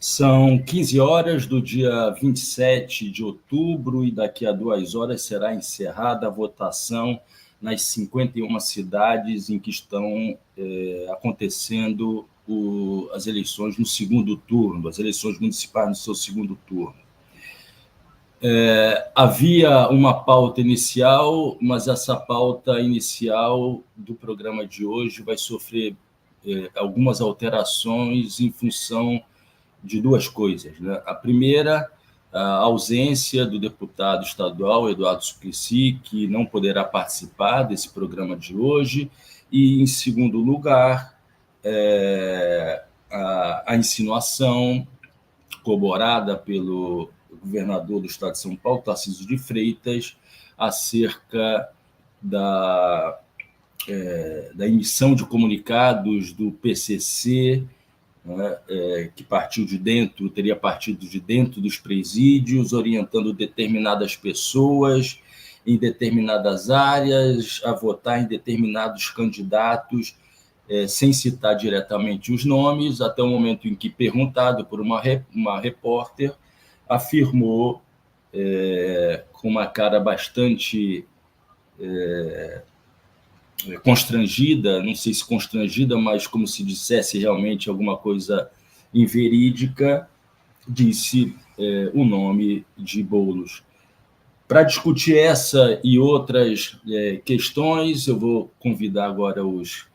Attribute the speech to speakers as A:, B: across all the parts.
A: São 15 horas do dia 27 de outubro e daqui a 2 horas será encerrada a votação nas 51 cidades em que estão acontecendo as eleições no segundo turno, as eleições municipais no seu segundo turno. Havia uma pauta inicial, mas essa pauta inicial do programa de hoje vai sofrer algumas alterações em função de duas coisas, né? A primeira, a ausência do deputado estadual Eduardo Suplicy, que não poderá participar desse programa de hoje, e, em segundo lugar, a insinuação corroborada pelo governador do estado de São Paulo, Tarcísio de Freitas, acerca da emissão de comunicados do PCC, que teria partido de dentro dos presídios, orientando determinadas pessoas em determinadas áreas a votar em determinados candidatos, sem citar diretamente os nomes, até o momento em que, perguntado por uma repórter, afirmou, com uma cara bastante constrangida, não sei se constrangida, mas como se dissesse realmente alguma coisa inverídica, disse o nome de Boulos. Para discutir essa e outras questões, eu vou convidar agora os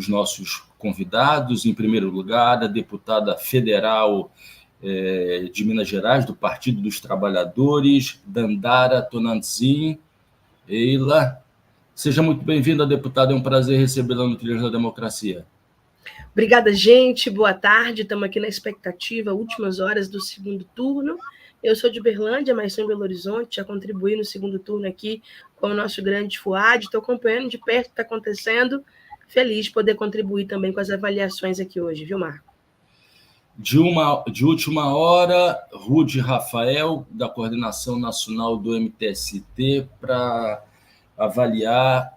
A: nossos convidados. Em primeiro lugar, a deputada federal de Minas Gerais, do Partido dos Trabalhadores, Dandara Tonantzin. Eila, seja muito bem-vinda, deputada. É um prazer recebê-la no Trilhas da Democracia.
B: Obrigada, gente. Boa tarde. Estamos aqui na expectativa, últimas horas do segundo turno. Eu sou de Uberlândia, mas sou em Belo Horizonte. Já contribuí no segundo turno aqui com o nosso grande Fuad. Estou acompanhando de perto o que está acontecendo. Feliz de poder contribuir também com as avaliações aqui hoje, viu, Marco?
A: De última hora, Rude Rafael, da Coordenação Nacional do MTST, para avaliar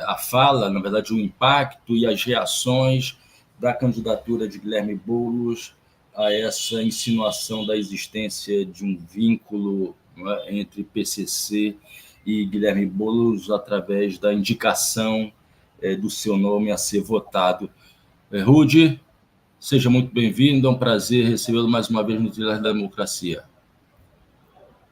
A: a fala, na verdade, o impacto e as reações da candidatura de Guilherme Boulos a essa insinuação da existência de um vínculo, né, entre PCC e Guilherme Boulos através da indicação do seu nome a ser votado. Rude, seja muito bem-vindo, é um prazer recebê-lo mais uma vez no Trilhas da Democracia.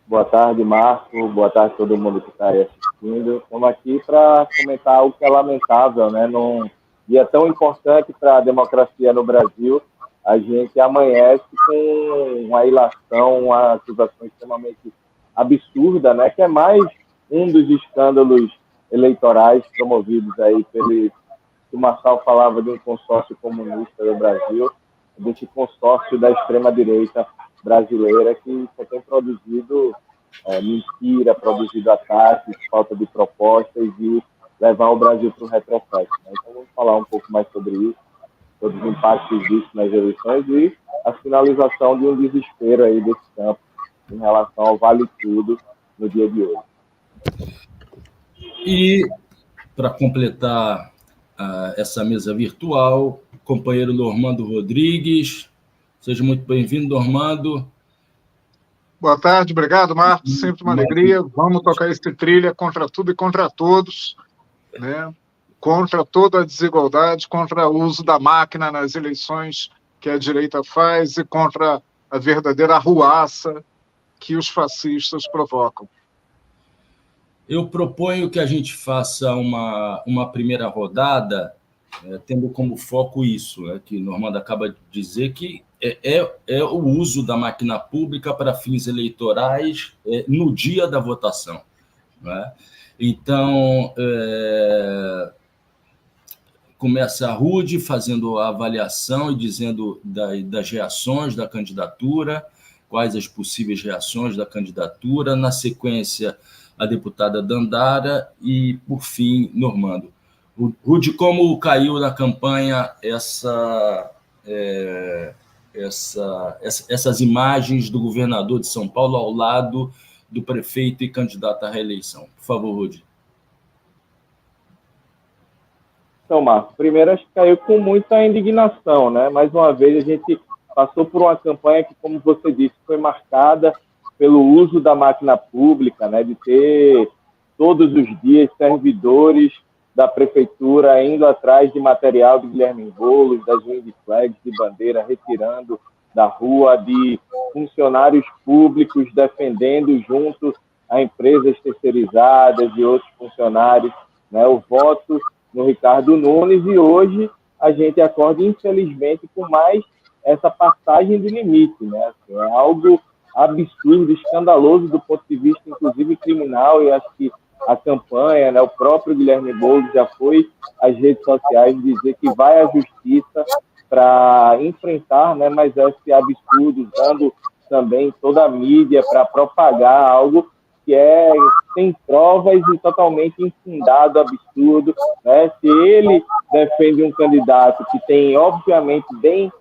C: Boa tarde, Marco. Boa tarde a todo mundo que está aí assistindo. Estamos aqui para comentar algo que é lamentável, né? Num dia tão importante para a democracia no Brasil, a gente amanhece com uma ilação, uma acusação extremamente absurda, né? Que é mais um dos escândalos eleitorais promovidos aí pelo... O Marçal falava de um consórcio comunista do Brasil, desse consórcio da extrema-direita brasileira que só tem produzido mentira, produzido ataques, falta de propostas e levar o Brasil para o retrocesso. Né? Então, vamos falar um pouco mais sobre isso, sobre os impactos disso nas eleições e a finalização de um desespero aí desse campo em relação ao Vale Tudo no dia de hoje.
A: E, para completar essa mesa virtual, o companheiro Normando Rodrigues. Seja muito bem-vindo, Normando.
D: Boa tarde, obrigado, Marcos. Sempre uma alegria. Vamos tocar esse trilha contra tudo e contra todos, né? Contra toda a desigualdade, contra o uso da máquina nas eleições que a direita faz e contra a verdadeira arruaça que os fascistas provocam.
A: Eu proponho que a gente faça uma primeira rodada, tendo como foco isso, né, que Normando acaba de dizer, que é o uso da máquina pública para fins eleitorais no dia da votação. Né? Então, começa a Rude fazendo a avaliação e dizendo das reações da candidatura, quais as possíveis reações da candidatura, na sequência a deputada Dandara e, por fim, Normando. Rude, como caiu na campanha essas imagens do governador de São Paulo ao lado do prefeito e candidato à reeleição? Por favor, Rude.
C: Então, Marcos, primeiro acho que caiu com muita indignação, né? Mais uma vez a gente passou por uma campanha que, como você disse, foi marcada pelo uso da máquina pública, né, de ter todos os dias servidores da prefeitura indo atrás de material de Guilherme Boulos, das wing flags de bandeira, retirando da rua, de funcionários públicos defendendo junto a empresas terceirizadas e outros funcionários, né, o voto no Ricardo Nunes, e hoje a gente acorda, infelizmente, com mais essa passagem de limite, né? Assim, é algo absurdo, escandaloso do ponto de vista, inclusive, criminal, e acho que a campanha, né, o próprio Guilherme Boulos já foi às redes sociais dizer que vai à justiça para enfrentar, né, mas esse absurdo, usando também toda a mídia para propagar algo que é sem provas e totalmente infundado, absurdo, né? Se ele defende um candidato que tem, obviamente, bem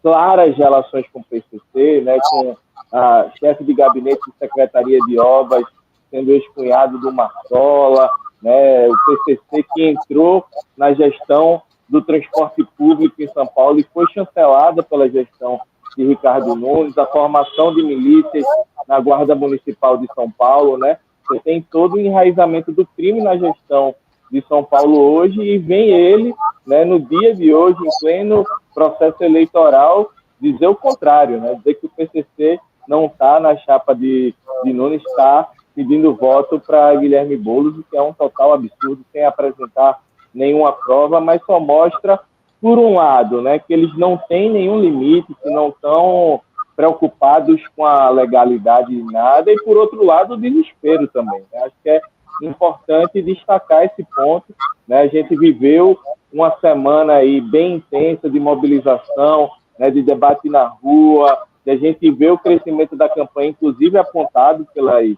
C: claras relações com o PCC, né, com a chefe de gabinete de Secretaria de Obras sendo ex-cunhado do Marcola, né, o PCC que entrou na gestão do transporte público em São Paulo e foi chancelada pela gestão de Ricardo Nunes, a formação de milícias na Guarda Municipal de São Paulo, né? Você tem todo o enraizamento do crime na gestão de São Paulo hoje, e vem ele, né, no dia de hoje, em pleno processo eleitoral, dizer o contrário, né? Dizer que o PCC não está na chapa de Nunes, está pedindo voto para Guilherme Boulos, o que é um total absurdo, sem apresentar nenhuma prova, mas só mostra, por um lado, né, que eles não têm nenhum limite, que não estão preocupados com a legalidade de nada, e, por outro lado, o desespero também, né? Acho que é importante destacar esse ponto, né? A gente viveu uma semana aí bem intensa de mobilização, né, de debate na rua, a gente vê o crescimento da campanha, inclusive apontado pelas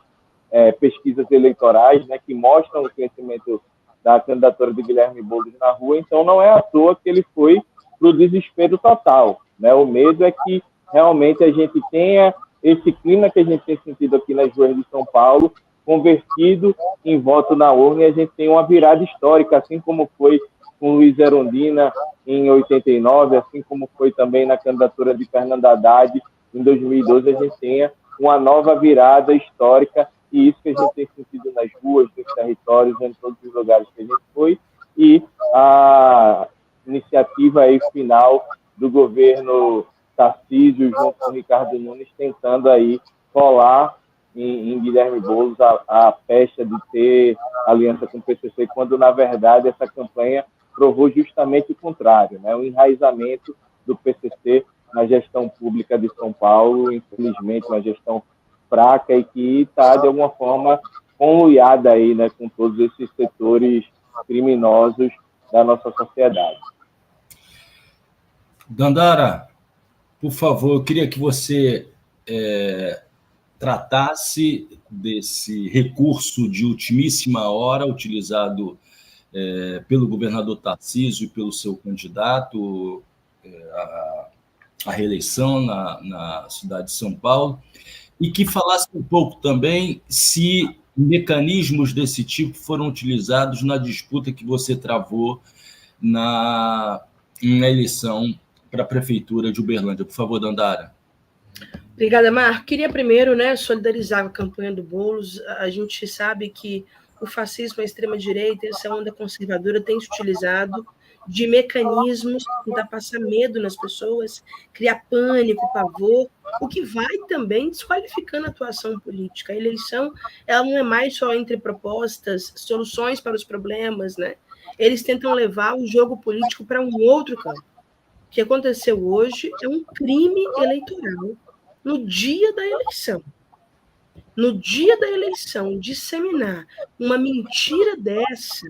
C: pesquisas eleitorais, né, que mostram o crescimento da candidatura de Guilherme Boulos na rua. Então, não é à toa que ele foi para o desespero total, né? O medo é que realmente a gente tenha esse clima que a gente tem sentido aqui nas ruas de São Paulo convertido em voto na urna, e a gente tem uma virada histórica, assim como foi com Luiz Erundina em 89, assim como foi também na candidatura de Fernando Haddad em 2012, a gente tenha uma nova virada histórica, e isso que a gente tem sentido nas ruas, nos territórios, em todos os lugares que a gente foi, e a iniciativa aí final do governo Tarcísio junto com o Ricardo Nunes, tentando aí colar em Guilherme Boulos a pecha de ter aliança com o PCC, quando, na verdade, essa campanha provou justamente o contrário, né? O enraizamento do PCC na gestão pública de São Paulo, infelizmente, uma gestão fraca e que está, de alguma forma, conluiada aí, né, com todos esses setores criminosos da nossa sociedade.
A: Dandara, por favor, eu queria que você tratasse desse recurso de ultimíssima hora utilizado pelo governador Tarcísio e pelo seu candidato à reeleição na cidade de São Paulo, e que falasse um pouco também se mecanismos desse tipo foram utilizados na disputa que você travou na eleição para a Prefeitura de Uberlândia. Por favor, Dandara.
B: Obrigada, Marco. Queria primeiro, né, solidarizar com a campanha do Boulos. A gente sabe que o fascismo, a extrema-direita, essa onda conservadora tem se utilizado de mecanismos para tentar passar medo nas pessoas, criar pânico, pavor, o que vai também desqualificando a atuação política. A eleição, ela não é mais só entre propostas, soluções para os problemas, né? Eles tentam levar o jogo político para um outro campo. O que aconteceu hoje é um crime eleitoral no dia da eleição. No dia da eleição, disseminar uma mentira dessa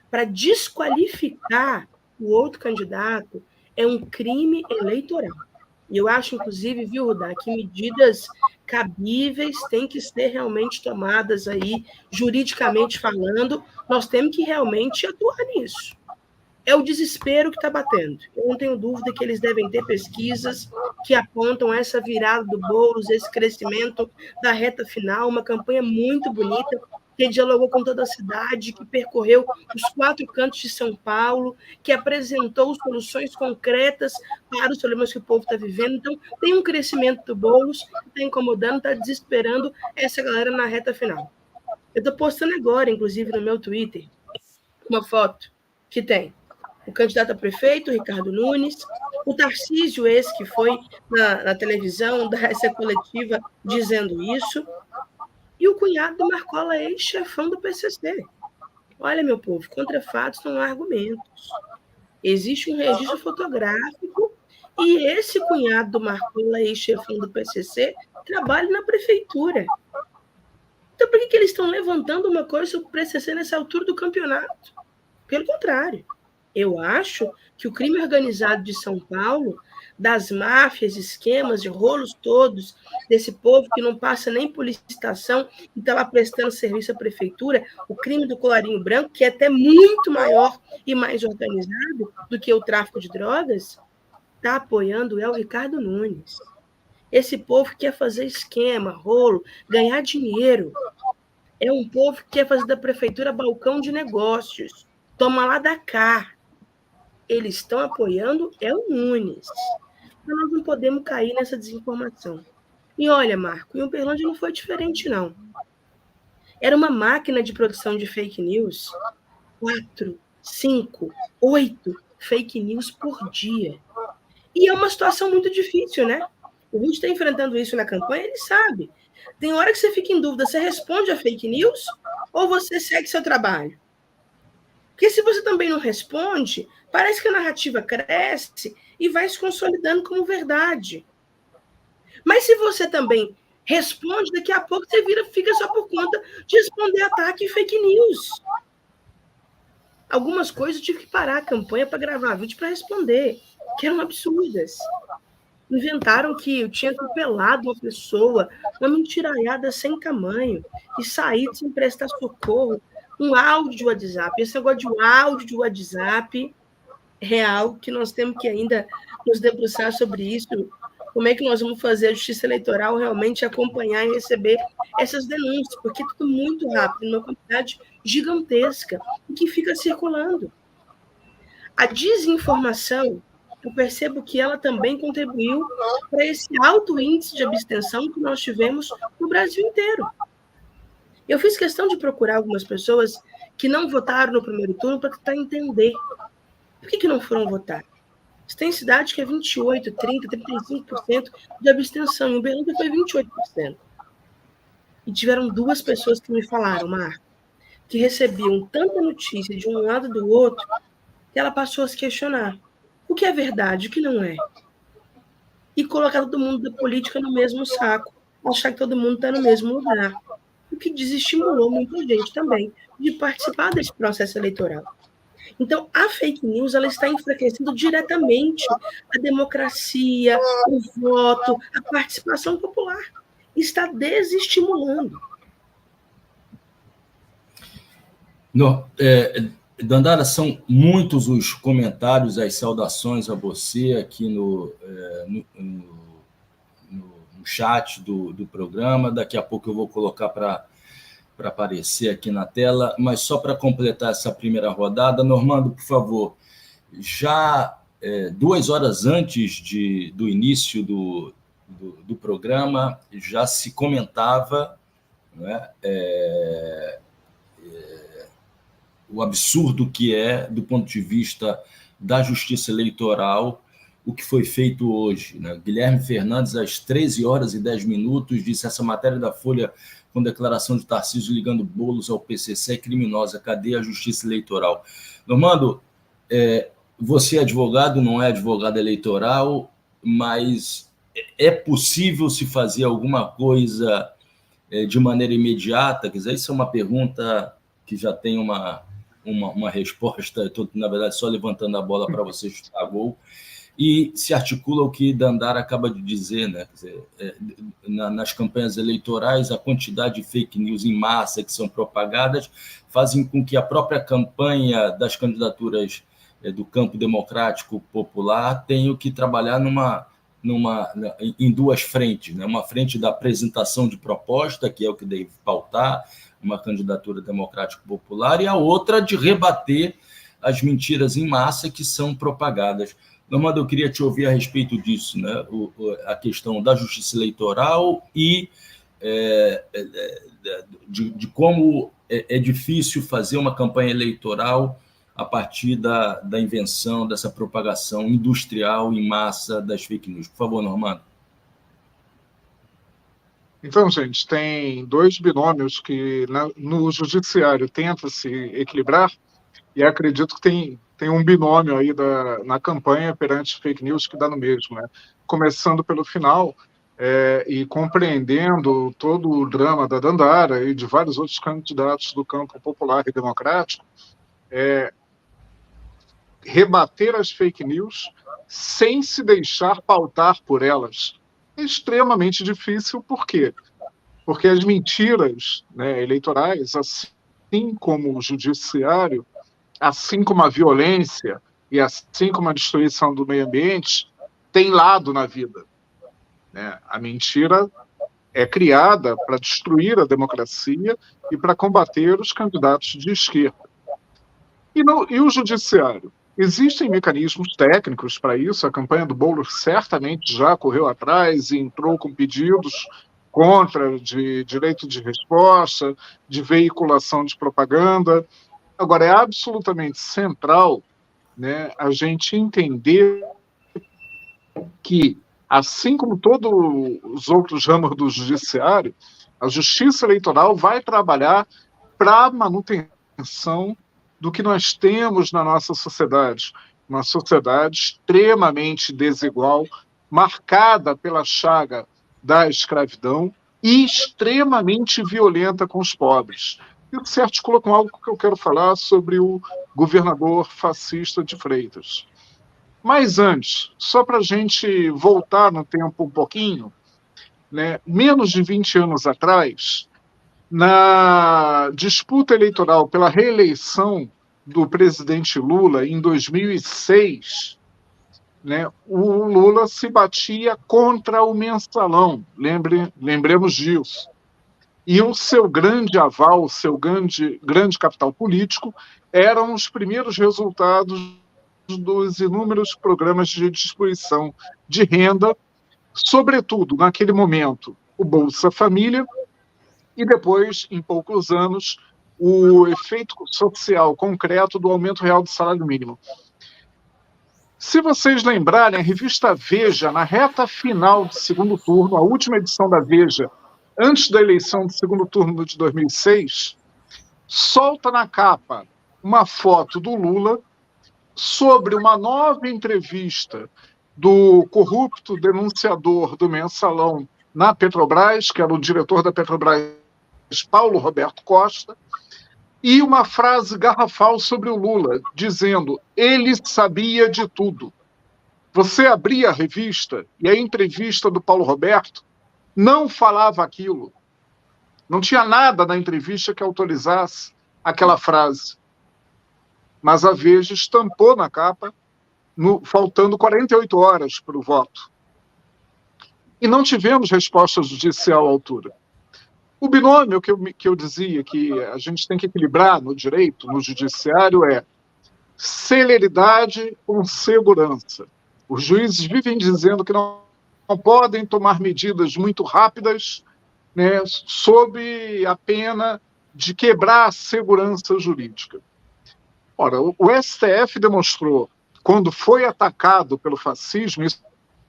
B: para desqualificar o outro candidato é um crime eleitoral. E eu acho, inclusive, viu, Rudá, que medidas cabíveis têm que ser realmente tomadas aí, juridicamente falando, nós temos que realmente atuar nisso. É o desespero que está batendo. Eu não tenho dúvida que eles devem ter pesquisas que apontam essa virada do Boulos, esse crescimento da reta final, uma campanha muito bonita, que dialogou com toda a cidade, que percorreu os 4 cantos de São Paulo, que apresentou soluções concretas para os problemas que o povo está vivendo. Então, tem um crescimento do Boulos, que está incomodando, está desesperando essa galera na reta final. Eu estou postando agora, inclusive, no meu Twitter, uma foto que tem o candidato a prefeito, Ricardo Nunes, o Tarcísio, esse que foi na televisão, dar essa coletiva dizendo isso, e o cunhado do Marcola, ex-chefão do PCC. Olha, meu povo, contra fatos não há argumentos. Existe um registro fotográfico e esse cunhado do Marcola, ex-chefão do PCC, trabalha na prefeitura. Então, por que eles estão levantando uma coisa sobre o PCC nessa altura do campeonato? Pelo contrário. Eu acho que o crime organizado de São Paulo, das máfias, esquemas, de rolos todos, desse povo que não passa nem por licitação e está lá prestando serviço à prefeitura, o crime do colarinho branco, que é até muito maior e mais organizado do que o tráfico de drogas, está apoiando o Ricardo Nunes. Esse povo que quer fazer esquema, rolo, ganhar dinheiro. É um povo que quer fazer da prefeitura balcão de negócios. Toma lá da cá. Eles estão apoiando o Nunes. Mas nós não podemos cair nessa desinformação. E olha, Marco, em Uberlândia não foi diferente, não. Era uma máquina de produção de fake news. 4, 5, 8 fake news por dia. E é uma situação muito difícil, né? O Ruth está enfrentando isso na campanha, ele sabe. Tem hora que você fica em dúvida, você responde a fake news ou você segue seu trabalho? Porque se você também não responde, parece que a narrativa cresce e vai se consolidando como verdade. Mas se você também responde, daqui a pouco você fica só por conta de responder ataque e fake news. Algumas coisas eu tive que parar a campanha para gravar vídeo para responder, que eram absurdas. Inventaram que eu tinha atropelado uma pessoa, uma mentiraiada sem tamanho, e saído sem prestar socorro. Um áudio de WhatsApp. Esse negócio de um áudio de WhatsApp real, que nós temos que ainda nos debruçar sobre isso. Como é que nós vamos fazer a justiça eleitoral realmente acompanhar e receber essas denúncias? Porque é tudo muito rápido, numa quantidade gigantesca, e que fica circulando. A desinformação, eu percebo que ela também contribuiu para esse alto índice de abstenção que nós tivemos no Brasil inteiro. Eu fiz questão de procurar algumas pessoas que não votaram no primeiro turno para tentar entender por que não foram votar. Tem cidade que é 28%, 30%, 35% de abstenção. Em Uberlândia foi 28%. E tiveram 2 pessoas que me falaram, Marco, que recebiam tanta notícia de um lado e do outro, que ela passou a se questionar. O que é verdade, o que não é? E colocar todo mundo da política no mesmo saco. Achar que todo mundo está no mesmo lugar. O que desestimulou muita gente também de participar desse processo eleitoral. Então, a fake news ela está enfraquecendo diretamente a democracia, o voto, a participação popular. Está desestimulando.
A: Dandara, são muitos os comentários, as saudações a você aqui no chat do programa. Daqui a pouco eu vou colocar para aparecer aqui na tela, mas só para completar essa primeira rodada, Normando, por favor, já 2 horas antes do início do programa, já se comentava, né, o absurdo que é, do ponto de vista da justiça eleitoral, o que foi feito hoje, né? Guilherme Fernandes, às 13 horas e 10 minutos, disse: essa matéria da Folha com declaração de Tarcísio ligando Boulos ao PCC é criminosa, cadê a justiça eleitoral? Normando, você é advogado, não é advogado eleitoral, mas é possível se fazer alguma coisa de maneira imediata? Quer dizer, isso é uma pergunta que já tem uma resposta. Estou, na verdade, só levantando a bola para você chutar a gol. E se articula o que Dandara acaba de dizer, né? Quer dizer, nas campanhas eleitorais, a quantidade de fake news em massa que são propagadas fazem com que a própria campanha das candidaturas do campo democrático popular tenha que trabalhar em 2 frentes, né? Uma frente da apresentação de proposta, que é o que deve pautar, uma candidatura democrático-popular, e a outra de rebater as mentiras em massa que são propagadas. Normando, eu queria te ouvir a respeito disso, né? A questão da justiça eleitoral e de como é difícil fazer uma campanha eleitoral a partir da invenção dessa propagação industrial em massa das fake news. Por favor, Normando.
D: Então, gente, tem dois binômios que no judiciário tenta se equilibrar, e acredito que tem um binômio aí na campanha perante fake news que dá no mesmo, né? Começando pelo final, e compreendendo todo o drama da Dandara e de vários outros candidatos do campo popular e democrático, rebater as fake news sem se deixar pautar por elas. É extremamente difícil, por quê? Porque as mentiras, né, eleitorais, assim como o judiciário, assim como a violência e assim como a destruição do meio ambiente, tem lado na vida, né? A mentira é criada para destruir a democracia e para combater os candidatos de esquerda. E o judiciário? Existem mecanismos técnicos para isso. A campanha do Boulos certamente já correu atrás e entrou com pedidos contra de direito de resposta, de veiculação de propaganda. Agora, é absolutamente central, né, a gente entender que, assim como todos os outros ramos do judiciário, a justiça eleitoral vai trabalhar para a manutenção do que nós temos na nossa sociedade, uma sociedade extremamente desigual, marcada pela chaga da escravidão e extremamente violenta com os pobres. Isso se articula com algo que eu quero falar sobre o governador fascista de Freitas. Mas antes, só para a gente voltar no tempo um pouquinho, né, menos de 20 anos atrás, na disputa eleitoral pela reeleição do presidente Lula em 2006, né, o Lula se batia contra o mensalão, lembremos disso. E o seu grande aval, o seu grande capital político, eram os primeiros resultados dos inúmeros programas de distribuição de renda, sobretudo, naquele momento, o Bolsa Família, e depois, em poucos anos, o efeito social concreto do aumento real do salário mínimo. Se vocês lembrarem, a revista Veja, na reta final do segundo turno, a última edição da Veja, antes da eleição do segundo turno de 2006, solta na capa uma foto do Lula sobre uma nova entrevista do corrupto denunciador do mensalão na Petrobras, que era o diretor da Petrobras, Paulo Roberto Costa, e uma frase garrafal sobre o Lula, dizendo: ele sabia de tudo. Você abria a revista e a entrevista do Paulo Roberto não falava aquilo. Não tinha nada na entrevista que autorizasse aquela frase. Mas a Veja estampou na capa, faltando 48 horas para o voto. E não tivemos resposta judicial à altura. O binômio que eu dizia que a gente tem que equilibrar no direito, no judiciário, é celeridade com segurança. Os juízes vivem dizendo que não podem tomar medidas muito rápidas, né, sob a pena de quebrar a segurança jurídica. Ora, o STF demonstrou, quando foi atacado pelo fascismo, e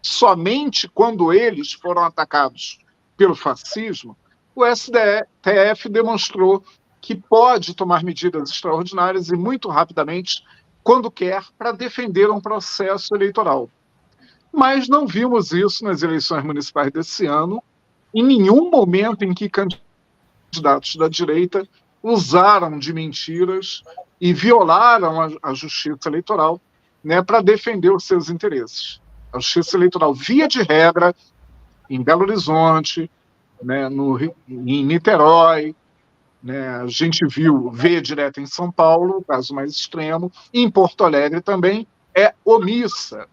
D: somente quando eles foram atacados pelo fascismo, o STF demonstrou que pode tomar medidas extraordinárias e muito rapidamente, quando quer, para defender um processo eleitoral. Mas não vimos isso nas eleições municipais desse ano, em nenhum momento em que candidatos da direita usaram de mentiras e violaram a justiça eleitoral, né, para defender os seus interesses. A justiça eleitoral, via de regra, em Belo Horizonte, né, em Niterói, né, a gente vê direto em São Paulo, o caso mais extremo, em Porto Alegre também, é omissa,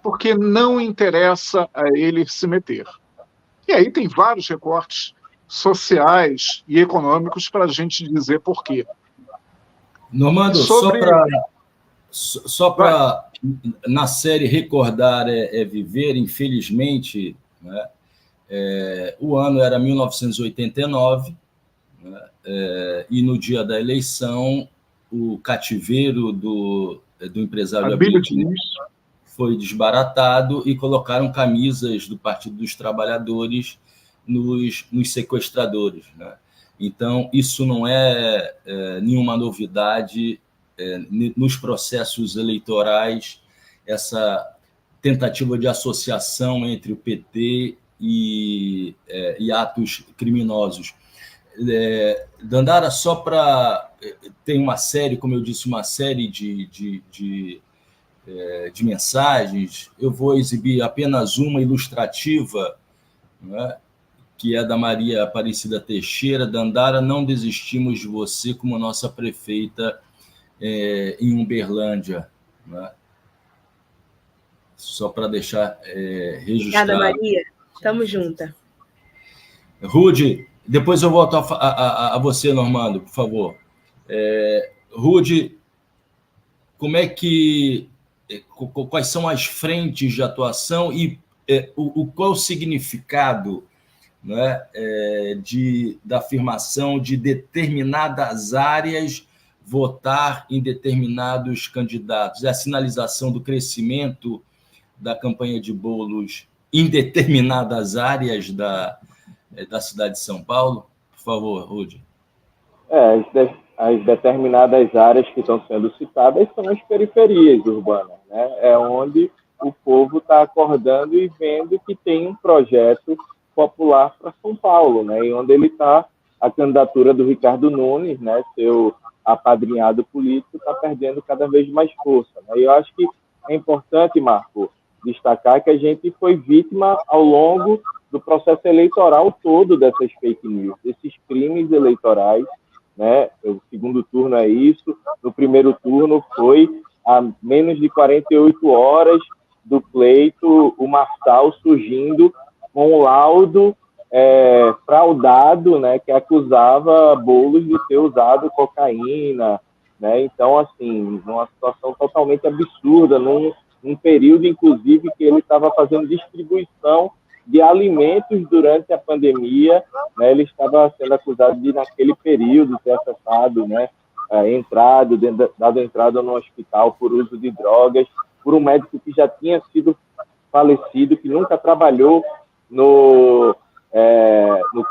D: porque não interessa a ele se meter. E aí tem vários recortes sociais e econômicos para a gente dizer por quê.
A: Normando, só para na série Recordar é Viver, infelizmente, né, o ano era 1989, né, e no dia da eleição o cativeiro do empresário Abílio Diniz foi desbaratado e colocaram camisas do Partido dos Trabalhadores nos sequestradores, né? Então, isso não é nenhuma novidade nos processos eleitorais, essa tentativa de associação entre o PT e atos criminosos. Dandara, só para... Tem uma série, como eu disse, uma série de mensagens. Eu vou exibir apenas uma ilustrativa, né, que é da Maria Aparecida Teixeira. Dandara, não desistimos de você como nossa prefeita em Uberlândia, né? Só para deixar registrado.
B: Obrigada, Maria. Estamos juntas.
A: Rude, depois eu volto a você, Normando, por favor. Rude, como é que... Quais são as frentes de atuação e qual o significado, né, da afirmação de determinadas áreas votar em determinados candidatos? É a sinalização do crescimento da campanha de Boulos em determinadas áreas da cidade de São Paulo? Por favor, Rude.
C: As determinadas áreas que estão sendo citadas são as periferias urbanas, né? É onde o povo está acordando e vendo que tem um projeto popular para São Paulo, né? E onde ele está, a candidatura do Ricardo Nunes, né, seu apadrinhado político, está perdendo cada vez mais força, né? E eu acho que é importante, Marco, destacar que a gente foi vítima ao longo do processo eleitoral todo dessas fake news, desses crimes eleitorais, né? O segundo turno é isso. No primeiro turno foi a menos de 48 horas do pleito, o Marçal surgindo com um laudo fraudado, né, que acusava Boulos de ter usado cocaína, né? Então, assim, uma situação totalmente absurda, num período, inclusive, que ele estava fazendo distribuição de alimentos durante a pandemia, né? Ele estava sendo acusado de, naquele período, ter acessado, né, dado entrada no hospital por uso de drogas, por um médico que já tinha sido falecido, que nunca trabalhou no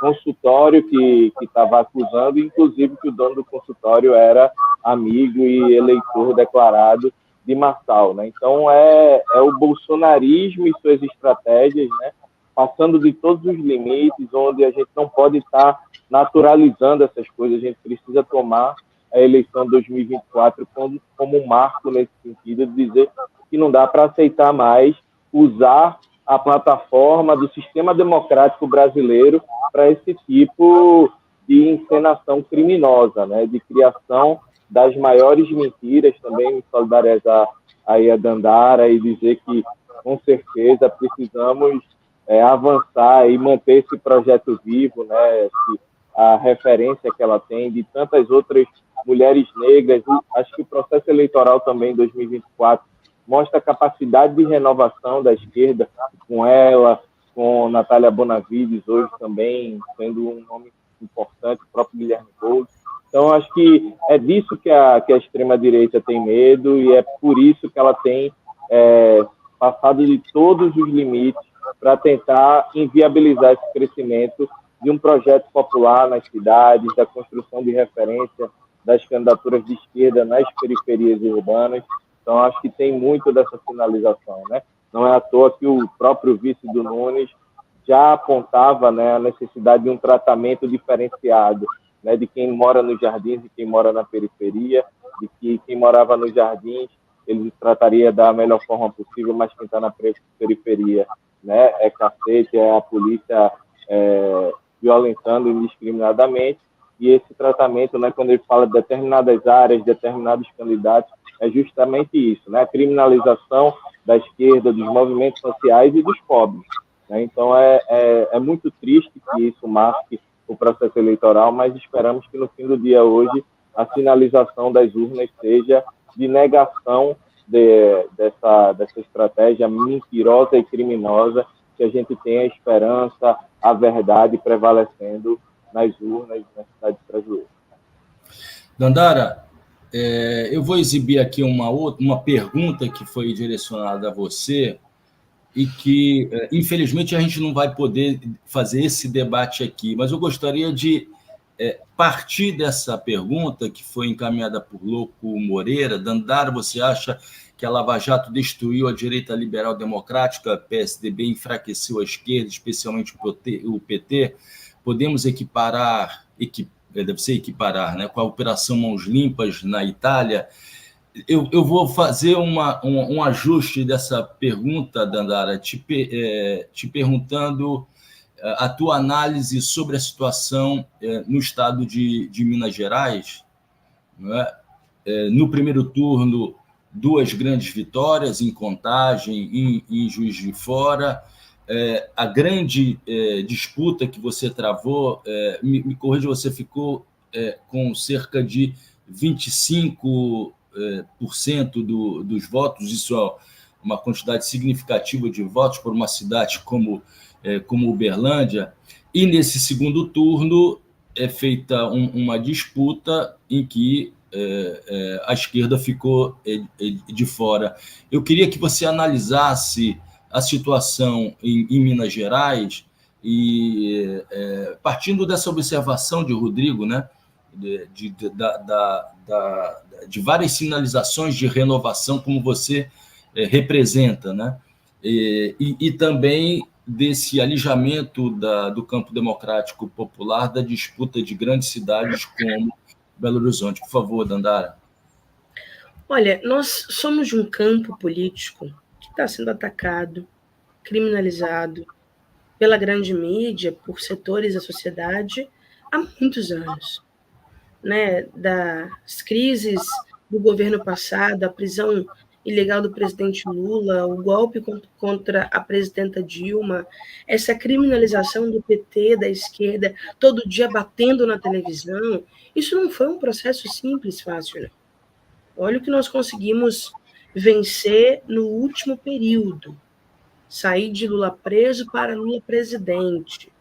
C: consultório que estava acusando, inclusive que o dono do consultório era amigo e eleitor declarado de Marçal, né? Então, é o bolsonarismo e suas estratégias, né, passando de todos os limites, onde a gente não pode estar naturalizando essas coisas. A gente precisa tomar a eleição de 2024 como um marco nesse sentido, de dizer que não dá para aceitar mais usar a plataforma do sistema democrático brasileiro para esse tipo de encenação criminosa, né, de criação das maiores mentiras. Também me solidarizar aí a Dandara e dizer que, com certeza, precisamos avançar e manter esse projeto vivo, né, a referência que ela tem de tantas outras mulheres negras. Acho que o processo eleitoral também, em 2024, mostra a capacidade de renovação da esquerda, com ela, com Natália Bonavides, hoje também sendo um nome importante, o próprio Guilherme Boulos. Então, acho que é disso que a extrema-direita tem medo, e é por isso que ela tem passado de todos os limites para tentar inviabilizar esse crescimento de um projeto popular nas cidades, da construção de referência das candidaturas de esquerda nas periferias urbanas. Então, acho que tem muito dessa sinalização, né? Não é à toa que o próprio vice do Nunes já apontava, né, a necessidade de um tratamento diferenciado, né, de quem mora nos jardins e quem mora na periferia, de que quem morava nos jardins ele trataria da melhor forma possível, mas quem está na periferia, né, é cacete, é a polícia violentando indiscriminadamente. E esse tratamento, né, quando ele fala de determinadas áreas, determinados candidatos, é justamente isso, né, a criminalização da esquerda, dos movimentos sociais e dos pobres, né? Então, é muito triste que isso marque o processo eleitoral, mas esperamos que no fim do dia hoje a sinalização das urnas seja de negação dessa estratégia mentirosa e criminosa, que a gente tenha a esperança, a verdade prevalecendo nas urnas na cidade brasileira.
A: Dandara, eu vou exibir aqui uma pergunta que foi direcionada a você e que, infelizmente, a gente não vai poder fazer esse debate aqui, mas eu gostaria de partir dessa pergunta que foi encaminhada por Louco Moreira. Dandara, você acha que a Lava Jato destruiu a direita liberal democrática, a PSDB enfraqueceu a esquerda, especialmente o PT? Podemos equiparar, deve ser equiparar, né, com a Operação Mãos Limpas na Itália? Eu vou fazer um ajuste dessa pergunta, Dandara, te perguntando a tua análise sobre a situação no estado de Minas Gerais. Não é? No primeiro turno, 2 grandes vitórias em Contagem e em Juiz de Fora. A grande disputa que você travou, me corrija, você ficou com cerca de 25% dos votos, isso é uma quantidade significativa de votos por uma cidade como Uberlândia, e nesse segundo turno é feita uma disputa em que a esquerda ficou de fora. Eu queria que você analisasse a situação em Minas Gerais e, partindo dessa observação de Rodrigo, né, de várias sinalizações de renovação como você representa, né, e também desse alijamento do campo democrático popular da disputa de grandes cidades como Belo Horizonte. Por favor, Dandara.
B: Olha, nós somos de um campo político que está sendo atacado, criminalizado pela grande mídia, por setores da sociedade, há muitos anos. Né? Das crises do governo passado, a prisão ilegal do presidente Lula, o golpe contra a presidenta Dilma, essa criminalização do PT, da esquerda, todo dia batendo na televisão, isso não foi um processo simples, fácil, né? Olha o que nós conseguimos vencer no último período. Sair de Lula preso para Lula presidente.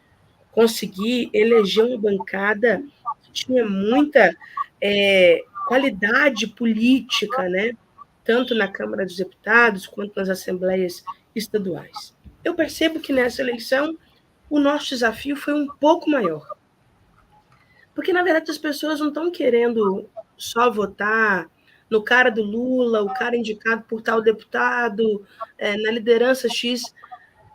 B: Conseguir eleger uma bancada que tinha muita qualidade política, né? Tanto na Câmara dos Deputados quanto nas assembleias estaduais. Eu percebo que nessa eleição o nosso desafio foi um pouco maior. Porque, na verdade, as pessoas não estão querendo só votar no cara do Lula, o cara indicado por tal deputado, na liderança X.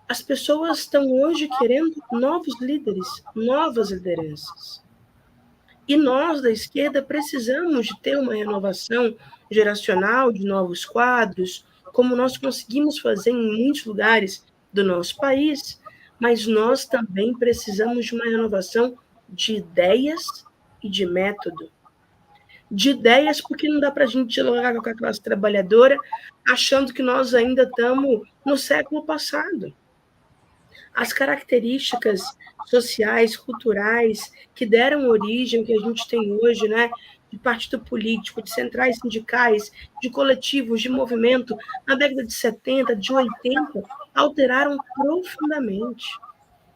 B: As pessoas estão hoje querendo novos líderes, novas lideranças. E nós, da esquerda, precisamos de ter uma renovação geracional de novos quadros, como nós conseguimos fazer em muitos lugares do nosso país, mas nós também precisamos de uma renovação de ideias e de método. De ideias, porque não dá para a gente dialogar com a classe trabalhadora achando que nós ainda estamos no século passado. As características sociais, culturais, que deram origem ao que a gente tem hoje, né, de partido político, de centrais sindicais, de coletivos, de movimento, na década de 70, de 80, alteraram profundamente.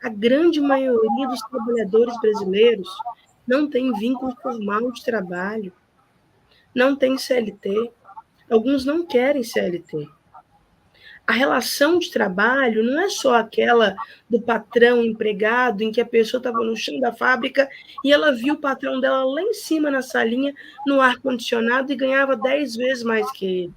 B: A grande maioria dos trabalhadores brasileiros não tem vínculo formal de trabalho, não tem CLT, alguns não querem CLT. A relação de trabalho não é só aquela do patrão empregado, em que a pessoa estava no chão da fábrica e ela viu o patrão dela lá em cima na salinha, no ar-condicionado, e ganhava 10 vezes mais que ele.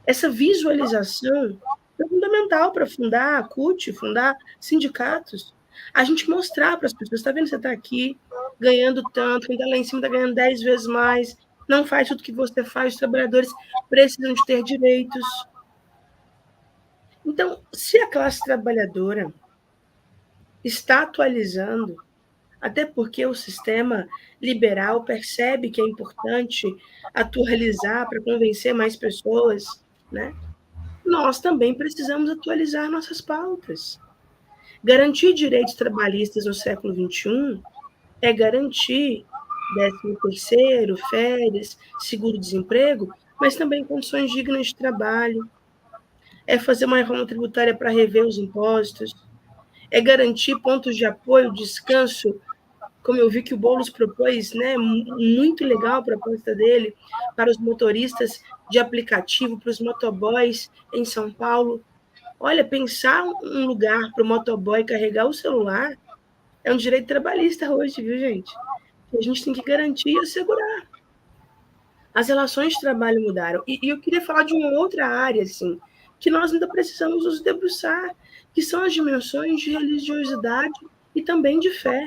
B: Essa visualização é fundamental para fundar a CUT, fundar sindicatos. A gente mostrar para as pessoas, está vendo, você está aqui ganhando tanto, quem está lá em cima está ganhando 10 vezes mais, não faz tudo que você faz, os trabalhadores precisam de ter direitos. Então, se a classe trabalhadora está atualizando, até porque o sistema liberal percebe que é importante atualizar para convencer mais pessoas, né? Nós também precisamos atualizar nossas pautas. Garantir direitos trabalhistas no século XXI é garantir 13º, férias, seguro-desemprego, mas também condições dignas de trabalho. É fazer uma reforma tributária para rever os impostos. É garantir pontos de apoio, descanso, como eu vi que o Boulos propôs, né, muito legal a proposta dele, para os motoristas de aplicativo, para os motoboys em São Paulo. Olha, pensar um lugar para o motoboy carregar o celular é um direito trabalhista hoje, viu, gente? Que a gente tem que garantir e assegurar. As relações de trabalho mudaram. E eu queria falar de uma outra área, assim, que nós ainda precisamos nos debruçar, que são as dimensões de religiosidade e também de fé.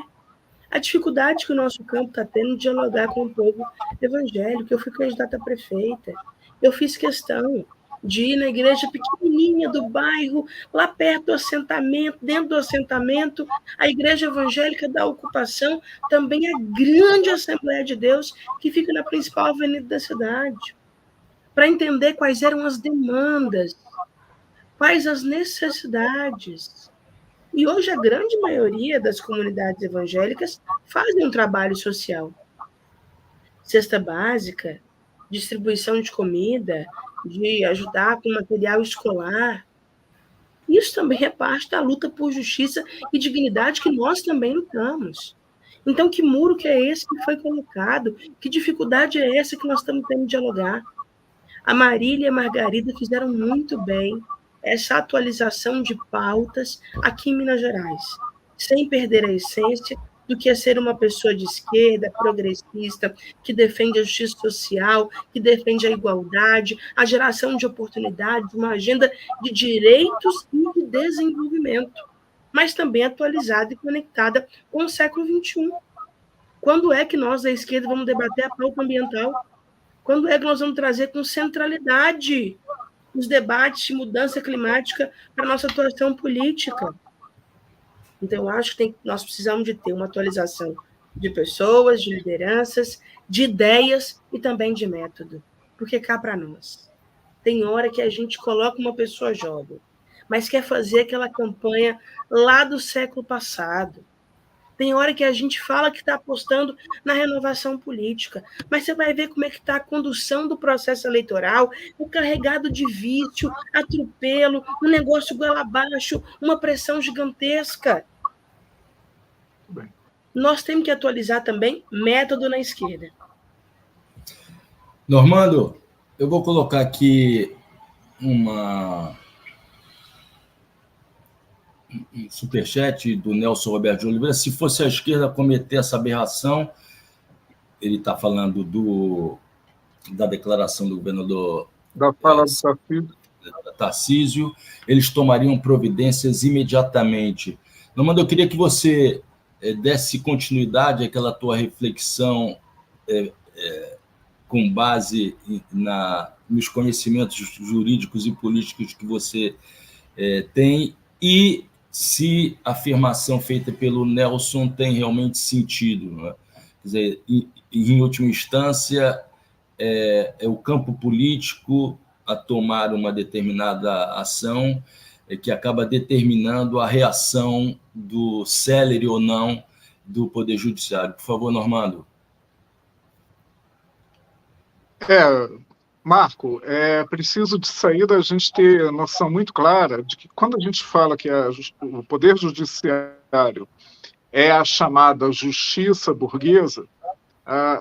B: A dificuldade que o nosso campo está tendo de dialogar com o povo evangélico. Eu fui candidata a prefeita. Eu fiz questão de ir na igreja pequenininha do bairro, lá perto do assentamento, dentro do assentamento, a igreja evangélica da ocupação, também a grande Assembleia de Deus, que fica na principal avenida da cidade, para entender quais eram as demandas, quais as necessidades. E hoje a grande maioria das comunidades evangélicas fazem um trabalho social. Cesta básica, distribuição de comida, de ajudar com material escolar. Isso também é parte da luta por justiça e dignidade que nós também lutamos. Então, que muro que é esse que foi colocado? Que dificuldade é essa que nós estamos tendo de dialogar? A Marília e a Margarida fizeram muito bem essa atualização de pautas aqui em Minas Gerais, sem perder a essência do que é ser uma pessoa de esquerda, progressista, que defende a justiça social, que defende a igualdade, a geração de oportunidades, uma agenda de direitos e de desenvolvimento, mas também atualizada e conectada com o século XXI. Quando é que nós, da esquerda, vamos debater a pauta ambiental? Quando é que nós vamos trazer com centralidade os debates de mudança climática para a nossa atuação política? Então, eu acho que nós precisamos de ter uma atualização de pessoas, de lideranças, de ideias e também de método. Porque cá para nós. Tem hora que a gente coloca uma pessoa jovem, mas quer fazer aquela campanha lá do século passado. Tem hora que a gente fala que está apostando na renovação política, mas você vai ver como é que está a condução do processo eleitoral, o carregado de vício, atropelo, um negócio goela abaixo, uma pressão gigantesca.
D: Bem.
B: Nós temos que atualizar também método na esquerda.
A: Normando, eu vou colocar aqui um superchat do Nelson Roberto de Oliveira. Se fosse a esquerda cometer essa aberração, ele está falando da declaração do governador
D: da fala do
A: Tarcísio, eles tomariam providências imediatamente. Normando, eu queria que você desse continuidade àquela tua reflexão com base nos conhecimentos jurídicos e políticos que você tem, e se a afirmação feita pelo Nelson tem realmente sentido. Né? Quer dizer, em última instância, é o campo político a tomar uma determinada ação que acaba determinando a reação do célere ou não do Poder Judiciário. Por favor, Normando.
D: Marco, é preciso de saída a gente ter noção muito clara de que quando a gente fala que o Poder Judiciário é a chamada justiça burguesa,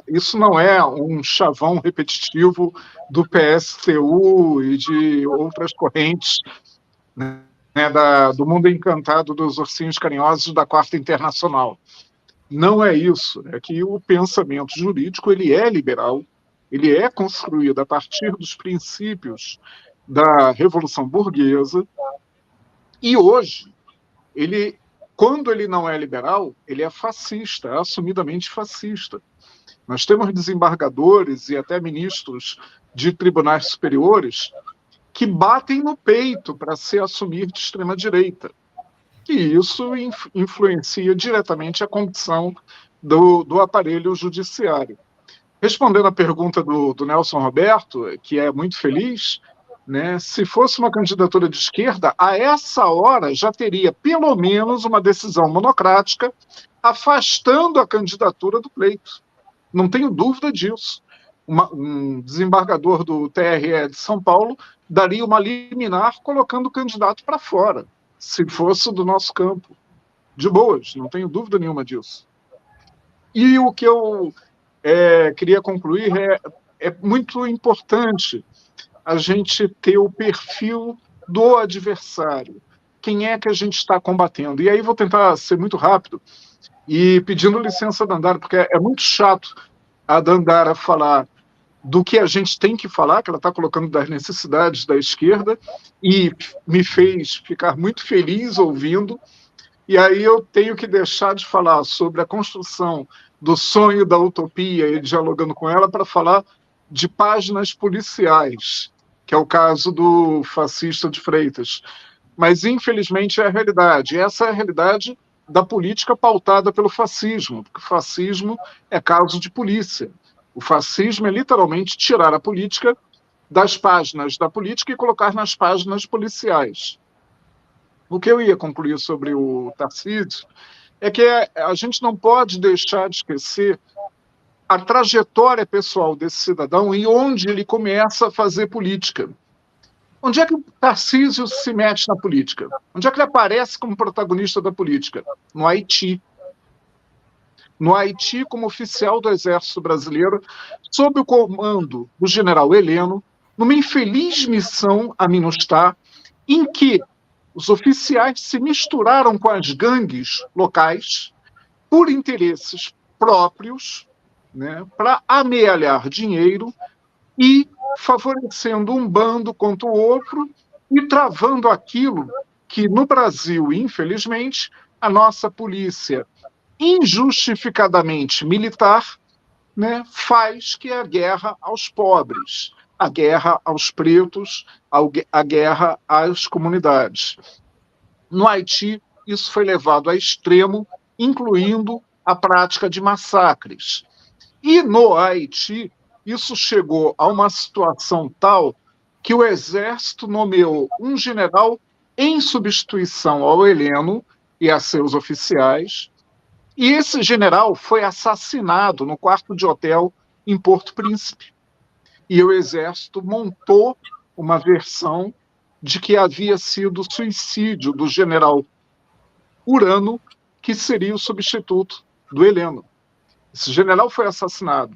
D: isso não é um chavão repetitivo do PSTU e de outras correntes, né, do mundo encantado dos ursinhos carinhosos da Quarta Internacional. Não é isso. É que o pensamento jurídico ele é liberal, ele é construído a partir dos princípios da Revolução Burguesa, e hoje, quando ele não é liberal, ele é fascista, é assumidamente fascista. Nós temos desembargadores e até ministros de tribunais superiores que batem no peito para se assumir de extrema-direita. E isso influencia diretamente a condição do aparelho judiciário. Respondendo à pergunta do Nelson Roberto, que é muito feliz, né? Se fosse uma candidatura de esquerda, a essa hora já teria pelo menos uma decisão monocrática afastando a candidatura do pleito. Não tenho dúvida disso. Um desembargador do TRE de São Paulo daria uma liminar colocando o candidato para fora, se fosse do nosso campo. De boas, não tenho dúvida nenhuma disso. E o que eu queria concluir é muito importante a gente ter o perfil do adversário. Quem é que a gente está combatendo? E aí vou tentar ser muito rápido e pedindo licença da Dandara, porque é muito chato a Dandara falar do que a gente tem que falar, que ela está colocando das necessidades da esquerda, e me fez ficar muito feliz ouvindo, e aí eu tenho que deixar de falar sobre a construção do sonho da utopia e dialogando com ela para falar de páginas policiais, que é o caso do fascista de Freitas. Mas, infelizmente, é a realidade. Essa é a realidade da política pautada pelo fascismo, porque o fascismo é caso de polícia. O fascismo é literalmente tirar a política das páginas da política e colocar nas páginas policiais. O que eu ia concluir sobre o Tarcísio é que a gente não pode deixar de esquecer a trajetória pessoal desse cidadão e onde ele começa a fazer política. Onde é que o Tarcísio se mete na política? Onde é que ele aparece como protagonista da política? No Haiti. No Haiti, como oficial do Exército Brasileiro, sob o comando do general Heleno, numa infeliz missão a Minustah, em que os oficiais se misturaram com as gangues locais por interesses próprios, né, para amealhar dinheiro e favorecendo um bando contra o outro e travando aquilo que no Brasil, infelizmente, a nossa polícia injustificadamente militar, né, faz, que é a guerra aos pobres, a guerra aos pretos, a guerra às comunidades. No Haiti, isso foi levado a extremo, incluindo a prática de massacres. E no Haiti, isso chegou a uma situação tal que o Exército nomeou um general em substituição ao Heleno e a seus oficiais, e esse general foi assassinado no quarto de hotel em Porto Príncipe. E o Exército montou uma versão de que havia sido suicídio do general Urano, que seria o substituto do Heleno. Esse general foi assassinado,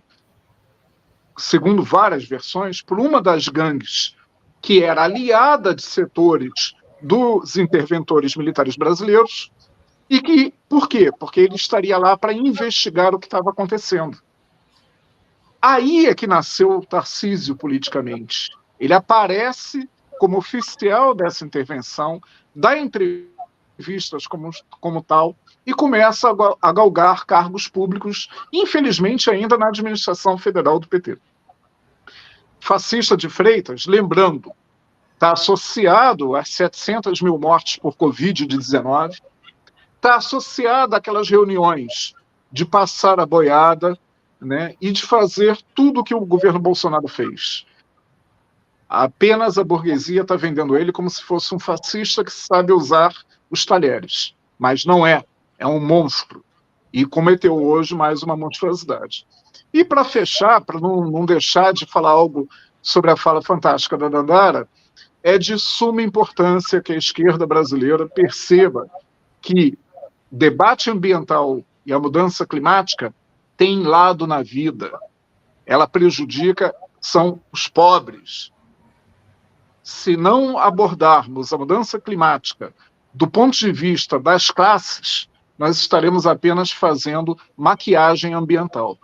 D: segundo várias versões, por uma das gangues que era aliada de setores dos interventores militares brasileiros, e que, por quê? Porque ele estaria lá para investigar o que estava acontecendo. Aí é que nasceu o Tarcísio politicamente. Ele aparece como oficial dessa intervenção, dá entrevistas como tal, e começa a galgar cargos públicos, infelizmente ainda na administração federal do PT. Fascista de Freitas, lembrando, está associado às 700 mil mortes por Covid-19, está associado àquelas reuniões de passar a boiada, né, e de fazer tudo o que o governo Bolsonaro fez. Apenas a burguesia está vendendo ele como se fosse um fascista que sabe usar os talheres. Mas não é. É um monstro. E cometeu hoje mais uma monstruosidade. E para fechar, para não deixar de falar algo sobre a fala fantástica da Dandara, é de suma importância que a esquerda brasileira perceba que debate ambiental e a mudança climática tem lado na vida. Ela prejudica, são os pobres. Se não abordarmos a mudança climática do ponto de vista das classes, nós estaremos apenas fazendo maquiagem ambiental.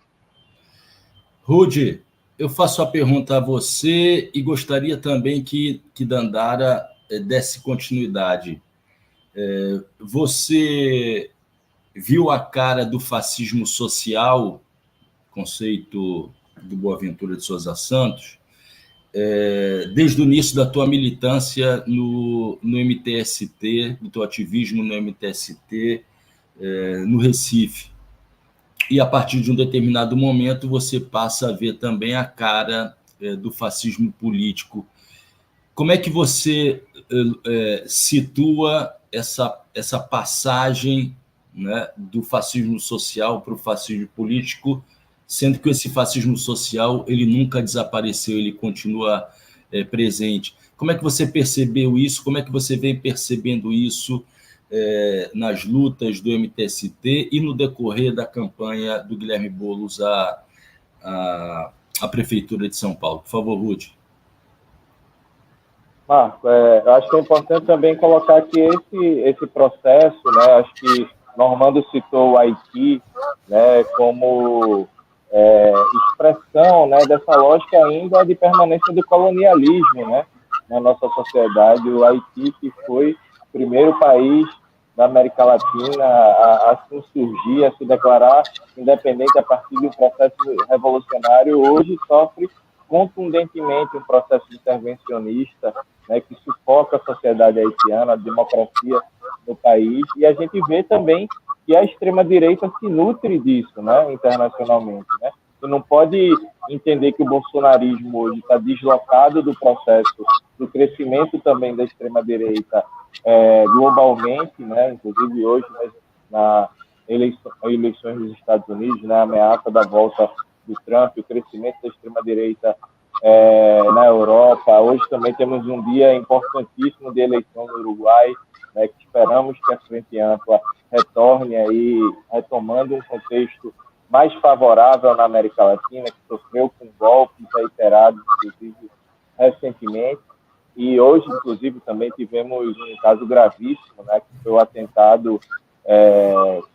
A: Rudy, eu faço a pergunta a você e gostaria também que Dandara desse continuidade. Você viu a cara do fascismo social, conceito do Boaventura de Sousa Santos, desde o início da tua militância no MTST, do teu ativismo no MTST, no Recife. E a partir de um determinado momento você passa a ver também a cara do fascismo político. como é que você situa essa passagem, né, do fascismo social para o fascismo político, sendo que esse fascismo social ele nunca desapareceu, ele continua presente? Como é que você percebeu isso? Como é que você vem percebendo isso nas lutas do MTST e no decorrer da campanha do Guilherme Boulos à Prefeitura de São Paulo? Por favor, Ruth.
C: Marco, eu acho que é importante também colocar que esse processo, né, acho que Normando citou o Haiti, né, como expressão, né, dessa lógica ainda de permanência do colonialismo, né, na nossa sociedade. O Haiti, que foi o primeiro país da América Latina a se insurgir, a se declarar independente a partir de um processo revolucionário, hoje sofre contundentemente um processo intervencionista, né, que sufoca a sociedade haitiana, a democracia no país, e a gente vê também que a extrema-direita se nutre disso, né, internacionalmente, né? Você não pode entender que o bolsonarismo hoje está deslocado do processo do crescimento também da extrema-direita globalmente, né? Inclusive hoje, né, na eleições dos Estados Unidos, né, a ameaça da volta do Trump, o crescimento da extrema-direita na Europa. Hoje também temos um dia importantíssimo de eleição no Uruguai, né, que esperamos que a Frente Ampla retorne aí, retomando um contexto mais favorável na América Latina, que sofreu com golpes reiterados, inclusive recentemente. E hoje, inclusive, também tivemos um caso gravíssimo, né, que foi o atentado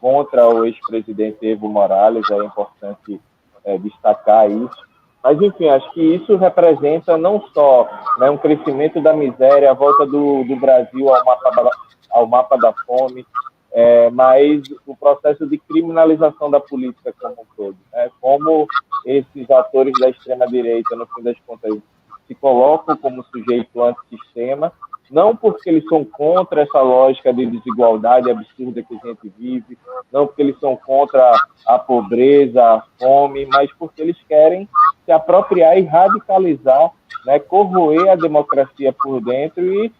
C: contra o ex-presidente Evo Morales. É importante destacar isso. Mas, enfim, acho que isso representa não só, né, um crescimento da miséria, a volta do Brasil ao mapa da fome, mas o processo de criminalização da política como um todo, né? Como esses atores da extrema-direita, no fim das contas, se colocam como sujeito antissistema, não porque eles são contra essa lógica de desigualdade absurda que a gente vive, não porque eles são contra a pobreza, a fome, mas porque eles querem se apropriar e radicalizar, né, corroer a democracia por dentro e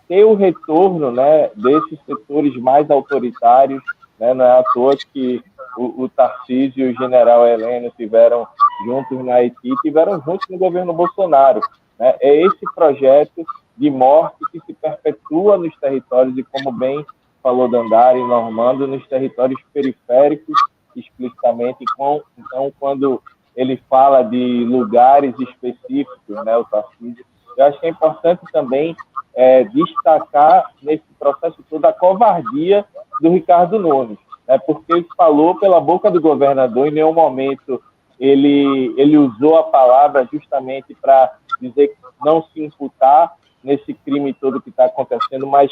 C: ter o retorno, né, desses setores mais autoritários, né? Não é à toa que o Tarcísio e o general Heleno estiveram juntos na Haiti, estiveram juntos no governo Bolsonaro, né? É esse projeto de morte que se perpetua nos territórios, e como bem falou Dandara e Normando, nos territórios periféricos, explicitamente. Então, quando ele fala de lugares específicos, né, o Tarcísio, eu acho que é importante também destacar nesse processo todo a covardia do Ricardo Nunes, né, porque ele falou pela boca do governador. Em nenhum momento ele usou a palavra justamente para dizer que não se imputar nesse crime todo que está acontecendo, mas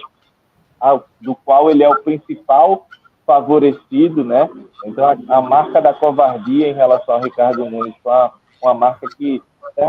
C: do qual ele é o principal favorecido, né? Então, a marca da covardia em relação ao Ricardo Nunes foi uma marca que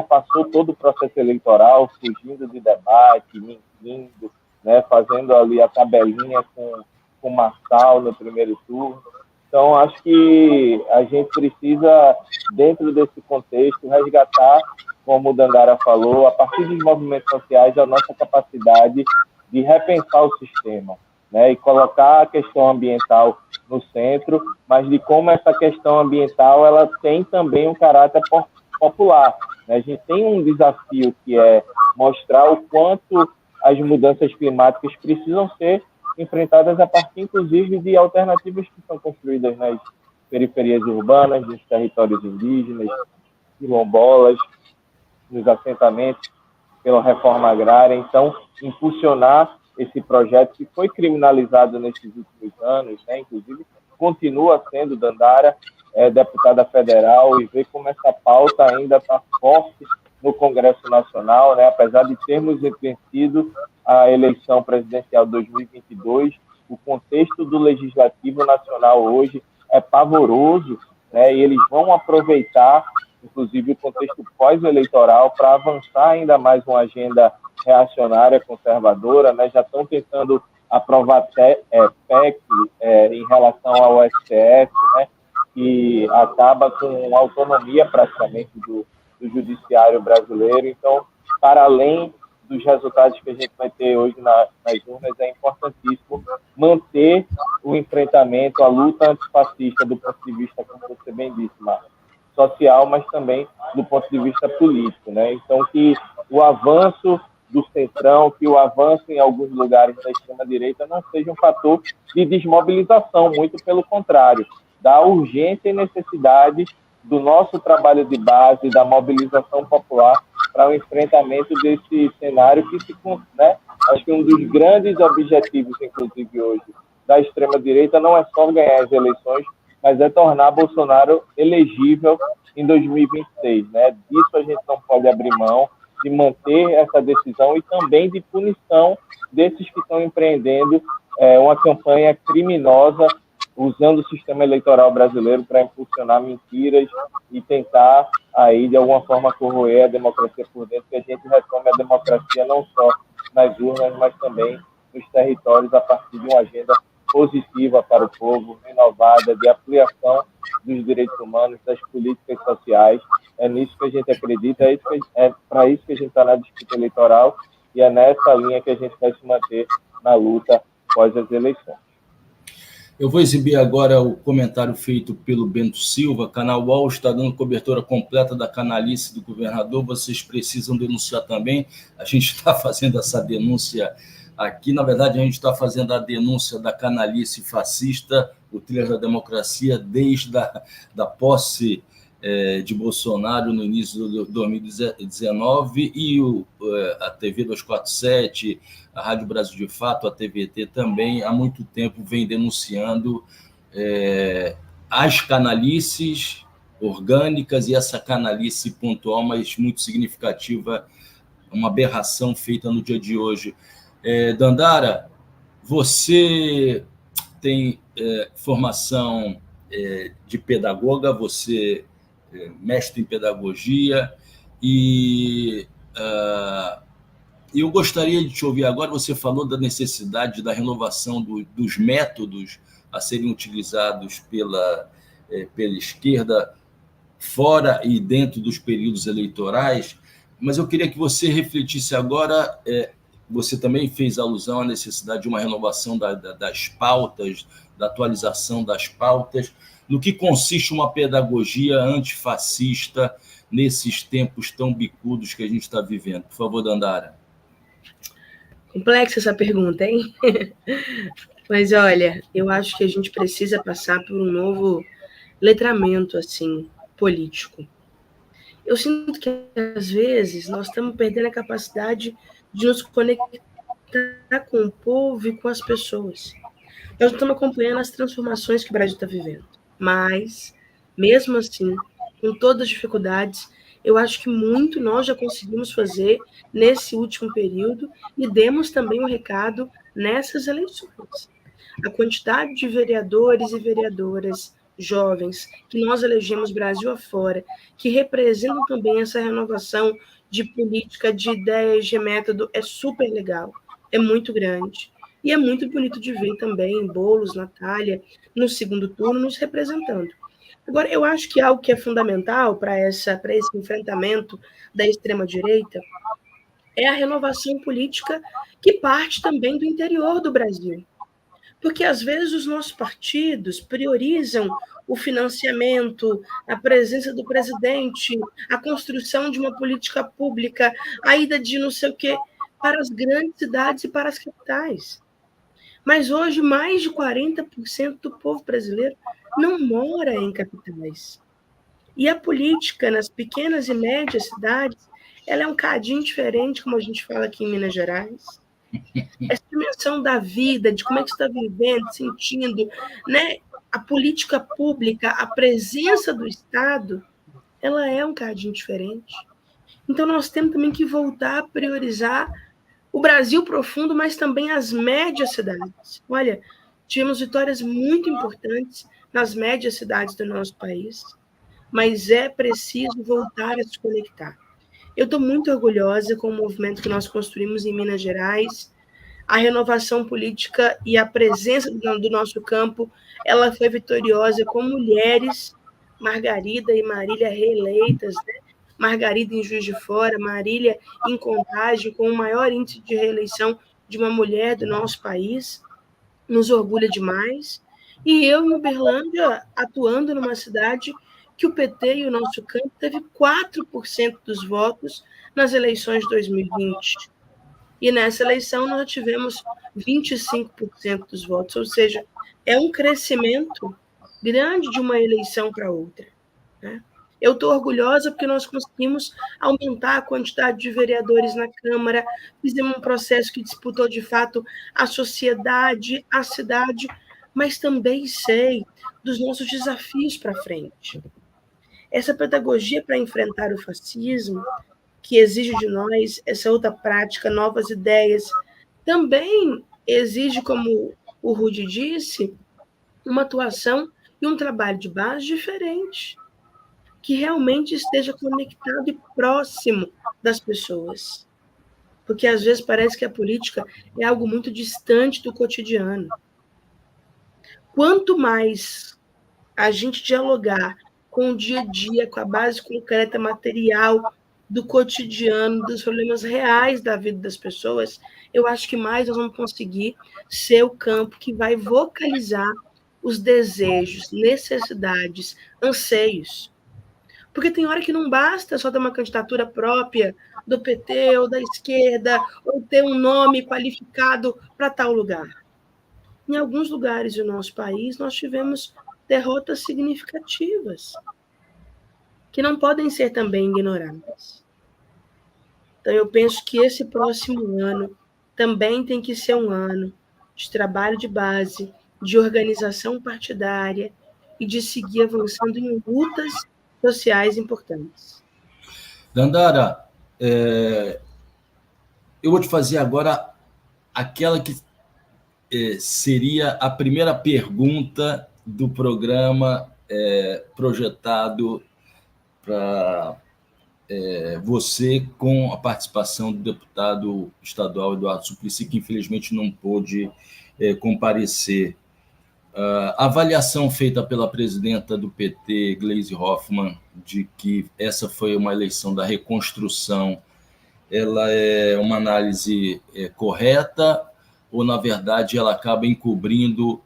C: passou todo o processo eleitoral, fugindo de debate, mentindo, né? Fazendo ali a tabelinha com Marçal no primeiro turno. Então, acho que a gente precisa, dentro desse contexto, resgatar, como o Dandara falou, a partir dos movimentos sociais, a nossa capacidade de repensar o sistema, né, e colocar a questão ambiental no centro, mas de como essa questão ambiental ela tem também um caráter popular, né? A gente tem um desafio que é mostrar o quanto as mudanças climáticas precisam ser enfrentadas a partir, inclusive, de alternativas que são construídas nas periferias urbanas, nos territórios indígenas, quilombolas, nos assentamentos, pela reforma agrária. Então, impulsionar esse projeto que foi criminalizado nesses últimos anos, né? Inclusive, continua sendo. Dandara deputada federal, e ver como essa pauta ainda está forte no Congresso Nacional, né? Apesar de termos vencido a eleição presidencial de 2022, o contexto do Legislativo Nacional hoje é pavoroso, né? E eles vão aproveitar, inclusive, o contexto pós-eleitoral para avançar ainda mais uma agenda reacionária, conservadora, né? Já estão tentando aprovar PEC em relação ao STF, né? Que acaba com autonomia praticamente do judiciário brasileiro. Então, para além dos resultados que a gente vai ter hoje nas urnas, é importantíssimo manter o enfrentamento, a luta antifascista do ponto de vista, como você bem disse, Marcos, social, mas também do ponto de vista político, né? Então, que o avanço do centrão, que o avanço em alguns lugares da extrema-direita não seja um fator de desmobilização, muito pelo contrário, da urgência e necessidade do nosso trabalho de base, da mobilização popular para o enfrentamento desse cenário que né, acho que um dos grandes objetivos, inclusive hoje, da extrema-direita não é só ganhar as eleições, mas é tornar Bolsonaro elegível em 2026, né? Disso a gente não pode abrir mão, de manter essa decisão e também de punição desses que estão empreendendo uma campanha criminosa usando o sistema eleitoral brasileiro para impulsionar mentiras e tentar aí de alguma forma corroer a democracia por dentro, que a gente retome a democracia não só nas urnas, mas também nos territórios a partir de uma agenda positiva para o povo, renovada, de ampliação dos direitos humanos, das políticas sociais. É nisso que a gente acredita, é para isso que a gente está na disputa eleitoral e é nessa linha que a gente vai se manter na luta após as eleições.
A: Eu vou exibir agora o comentário feito pelo Bento Silva. Canal UOL está dando cobertura completa da canalice do governador. Vocês precisam denunciar também. A gente está fazendo essa denúncia aqui. Na verdade, a gente está fazendo a denúncia da canalice fascista, o Trilha da Democracia, desde a posse de Bolsonaro no início de 2019 e a TV 247, a Rádio Brasil de Fato, a TVT também, há muito tempo vem denunciando as canalices orgânicas e essa canalice pontual, mas muito significativa, uma aberração feita no dia de hoje. Dandara, você tem formação de pedagoga, você mestre em pedagogia, e eu gostaria de te ouvir agora. Você falou da necessidade da renovação dos métodos a serem utilizados pela esquerda, fora e dentro dos períodos eleitorais, mas eu queria que você refletisse agora. Você também fez alusão à necessidade de uma renovação das pautas, da atualização das pautas. No que consiste uma pedagogia antifascista nesses tempos tão bicudos que a gente está vivendo? Por favor, Dandara.
B: Complexa essa pergunta, hein? Mas, olha, eu acho que a gente precisa passar por um novo letramento, assim, político. Eu sinto que, às vezes, nós estamos perdendo a capacidade de nos conectar com o povo e com as pessoas. Nós estamos acompanhando as transformações que o Brasil está vivendo. Mas, mesmo assim, com todas as dificuldades, eu acho que muito nós já conseguimos fazer nesse último período e demos também um recado nessas eleições. A quantidade de vereadores e vereadoras jovens que nós elegemos Brasil afora, que representam também essa renovação de política, de ideias, de método, é super legal, é muito grande. E é muito bonito de ver também Boulos, Natália, no segundo turno, nos representando. Agora, eu acho que algo que é fundamental para esse enfrentamento da extrema-direita é a renovação política que parte também do interior do Brasil. Porque, às vezes, os nossos partidos priorizam o financiamento, a presença do presidente, a construção de uma política pública, a ida de não sei o quê, para as grandes cidades e para as capitais. Mas hoje, mais de 40% do povo brasileiro não mora em capitais. E a política nas pequenas e médias cidades, ela é um cadinho diferente, como a gente fala aqui em Minas Gerais. Essa dimensão da vida, de como é que você está vivendo, sentindo, né? A política pública, a presença do Estado, ela é um cadinho diferente. Então, nós temos também que voltar a priorizar o Brasil profundo, mas também as médias cidades. Olha, tivemos vitórias muito importantes nas médias cidades do nosso país, mas é preciso voltar a se conectar. Eu estou muito orgulhosa com o movimento que nós construímos em Minas Gerais. A renovação política e a presença do nosso campo, ela foi vitoriosa com mulheres, Margarida e Marília reeleitas, né? Margarida em Juiz de Fora, Marília em Contagem, com o maior índice de reeleição de uma mulher do nosso país, nos orgulha demais. E eu, em Uberlândia, atuando numa cidade que o PT e o nosso campo teve 4% dos votos nas eleições de 2020. E nessa eleição nós tivemos 25% dos votos, ou seja, é um crescimento grande de uma eleição para outra, né? Eu estou orgulhosa porque nós conseguimos aumentar a quantidade de vereadores na Câmara, fizemos um processo que disputou, de fato, a sociedade, a cidade, mas também sei dos nossos desafios para frente. Essa pedagogia para enfrentar o fascismo, que exige de nós essa outra prática, novas ideias, também exige, como o Rudi disse, uma atuação e um trabalho de base diferente, que realmente esteja conectado e próximo das pessoas. Porque às vezes parece que a política é algo muito distante do cotidiano. Quanto mais a gente dialogar com o dia a dia, com a base concreta, material, do cotidiano, dos problemas reais da vida das pessoas, eu acho que mais nós vamos conseguir ser o campo que vai vocalizar os desejos, necessidades, anseios. Porque tem hora que não basta só ter uma candidatura própria do PT ou da esquerda, ou ter um nome qualificado para tal lugar. Em alguns lugares do nosso país, nós tivemos derrotas significativas, que não podem ser também ignoradas. Então, eu penso que esse próximo ano também tem que ser um ano de trabalho de base, de organização partidária e de seguir avançando em lutas sociais importantes.
A: Dandara, eu vou te fazer agora aquela que seria a primeira pergunta do programa projetado para você, com a participação do deputado estadual Eduardo Suplicy, que infelizmente não pôde comparecer. A avaliação feita pela presidenta do PT, Gleisi Hoffmann, de que essa foi uma eleição da reconstrução, ela é uma análise correta ou, na verdade, ela acaba encobrindo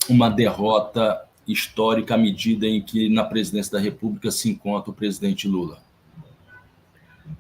A: uma derrota histórica à medida em que na presidência da República se encontra o presidente Lula?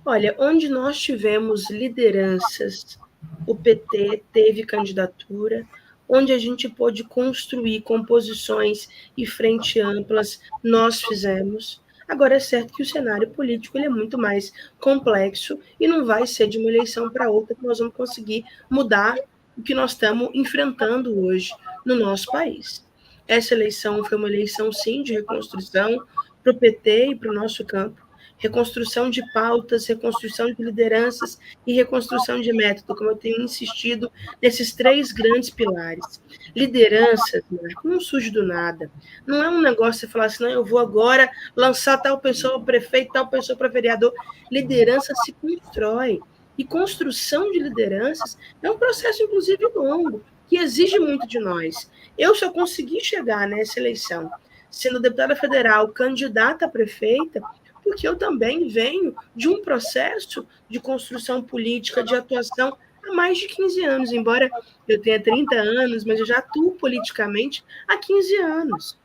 B: Olha, onde nós tivemos lideranças, o PT teve candidatura, onde a gente pôde construir composições e frente amplas, nós fizemos. Agora, é certo que o cenário político ele é muito mais complexo e não vai ser de uma eleição para outra que nós vamos conseguir mudar o que nós estamos enfrentando hoje no nosso país. Essa eleição foi uma eleição, sim, de reconstrução para o PT e para o nosso campo. Reconstrução de pautas, reconstrução de lideranças e reconstrução de método, como eu tenho insistido nesses 3 grandes pilares. Liderança, não surge do nada. Não é um negócio você falar assim, não, eu vou agora lançar tal pessoa para prefeito, tal pessoa para vereador. Liderança se constrói. E construção de lideranças é um processo, inclusive, longo, que exige muito de nós. Eu só consegui chegar nessa eleição, sendo deputada federal, candidata a prefeita, porque eu também venho de um processo de construção política, de atuação há mais de 15 anos, embora eu tenha 30 anos, mas eu já atuo politicamente há 15 anos.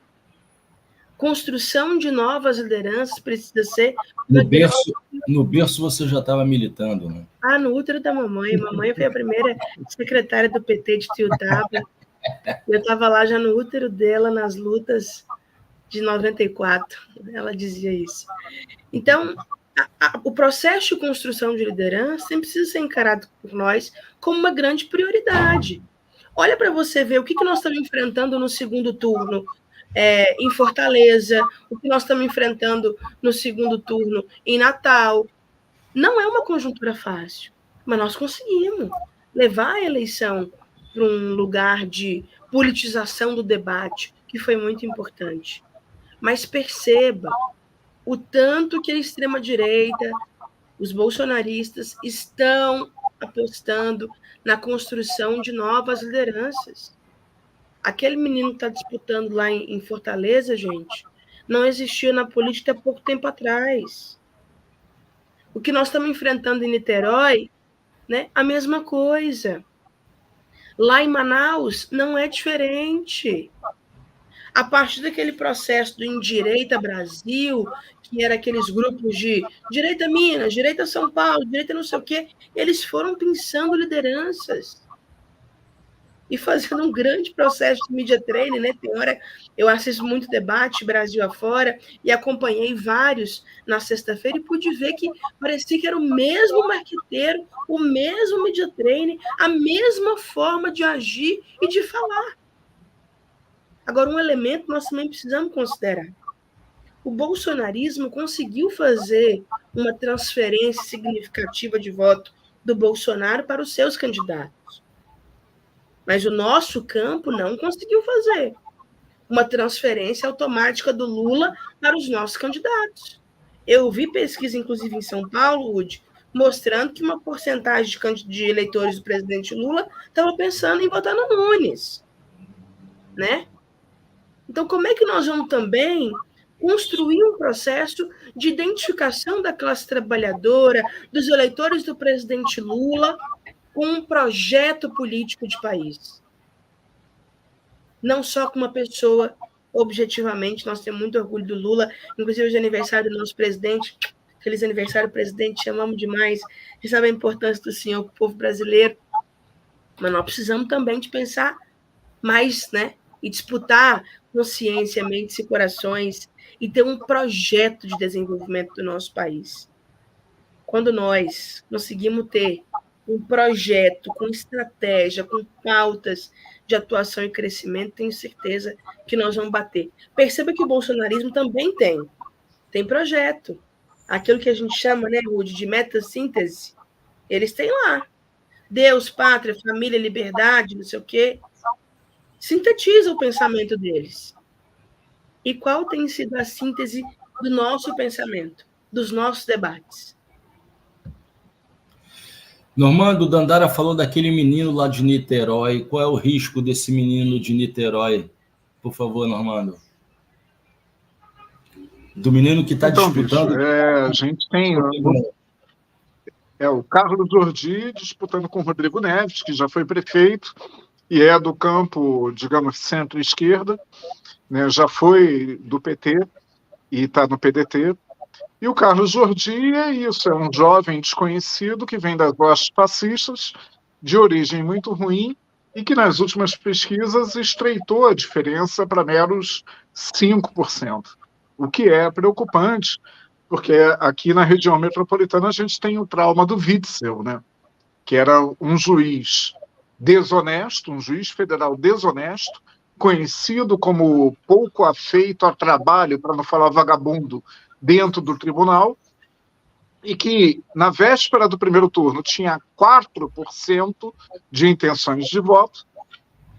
B: Construção de novas lideranças precisa ser...
A: No berço você já estava militando, né?
B: No útero da mamãe. Mamãe foi a primeira secretária do PT de Tiutaba. Eu estava lá já no útero dela, nas lutas de 94. Ela dizia isso. Então, o processo de construção de liderança sempre precisa ser encarado por nós como uma grande prioridade. Olha para você ver o que nós estamos enfrentando no segundo turno em Fortaleza, o que nós estamos enfrentando no segundo turno em Natal. Não é uma conjuntura fácil, mas nós conseguimos levar a eleição para um lugar de politização do debate, que foi muito importante. Mas perceba o tanto que a extrema-direita, os bolsonaristas, estão apostando na construção de novas lideranças. Aquele menino que está disputando lá em Fortaleza, gente, não existia na política até pouco tempo atrás. O que nós estamos enfrentando em Niterói, né, a mesma coisa. Lá em Manaus não é diferente. A partir daquele processo do Endireita Brasil, que era aqueles grupos de direita Minas, direita São Paulo, direita não sei o quê, eles foram pensando lideranças e fazendo um grande processo de media training, né? Tem hora, eu assisto muito debate Brasil afora e acompanhei vários na sexta-feira e pude ver que parecia que era o mesmo marqueteiro, o mesmo media training, a mesma forma de agir e de falar. Agora, um elemento nós também precisamos considerar. O bolsonarismo conseguiu fazer uma transferência significativa de voto do Bolsonaro para os seus candidatos. Mas o nosso campo não conseguiu fazer uma transferência automática do Lula para os nossos candidatos. Eu vi pesquisa, inclusive em São Paulo, Udi, mostrando que uma porcentagem de eleitores do presidente Lula estava pensando em votar no Nunes, né? Então, como é que nós vamos também construir um processo de identificação da classe trabalhadora, dos eleitores do presidente Lula, com um projeto político de país? Não só com uma pessoa, objetivamente, nós temos muito orgulho do Lula, inclusive hoje é aniversário do nosso presidente. Feliz aniversário, presidente, te amamos demais. A gente sabe a importância do senhor para o povo brasileiro, mas nós precisamos também de pensar mais, né? E disputar consciência, mentes e corações e ter um projeto de desenvolvimento do nosso país. Quando nós conseguimos ter um projeto com estratégia, com pautas de atuação e crescimento, tenho certeza que nós vamos bater. Perceba que o bolsonarismo também tem projeto. Aquilo que a gente chama, né, Rudy, de metassíntese, eles têm lá. Deus, pátria, família, liberdade, não sei o quê. Sintetiza o pensamento deles. E qual tem sido a síntese do nosso pensamento, dos nossos debates?
A: Normando, Dandara falou daquele menino lá de Niterói. Qual é o risco desse menino de Niterói? Por favor, Normando. Do menino que está disputando...
D: Bicho, a gente tem o Carlos Jordi disputando com o Rodrigo Neves, que já foi prefeito, e é do campo, digamos, centro-esquerda, né, já foi do PT e está no PDT. E o Carlos Jordi é isso, é um jovem desconhecido que vem das hostes fascistas, de origem muito ruim, e que nas últimas pesquisas estreitou a diferença para meros 5%, o que é preocupante, porque aqui na região metropolitana a gente tem o trauma do Witzel, né, que era um juiz desonesto, um juiz federal desonesto, conhecido como pouco afeito a trabalho, para não falar vagabundo, dentro do tribunal, e que, na véspera do primeiro turno, tinha 4% de intenções de voto,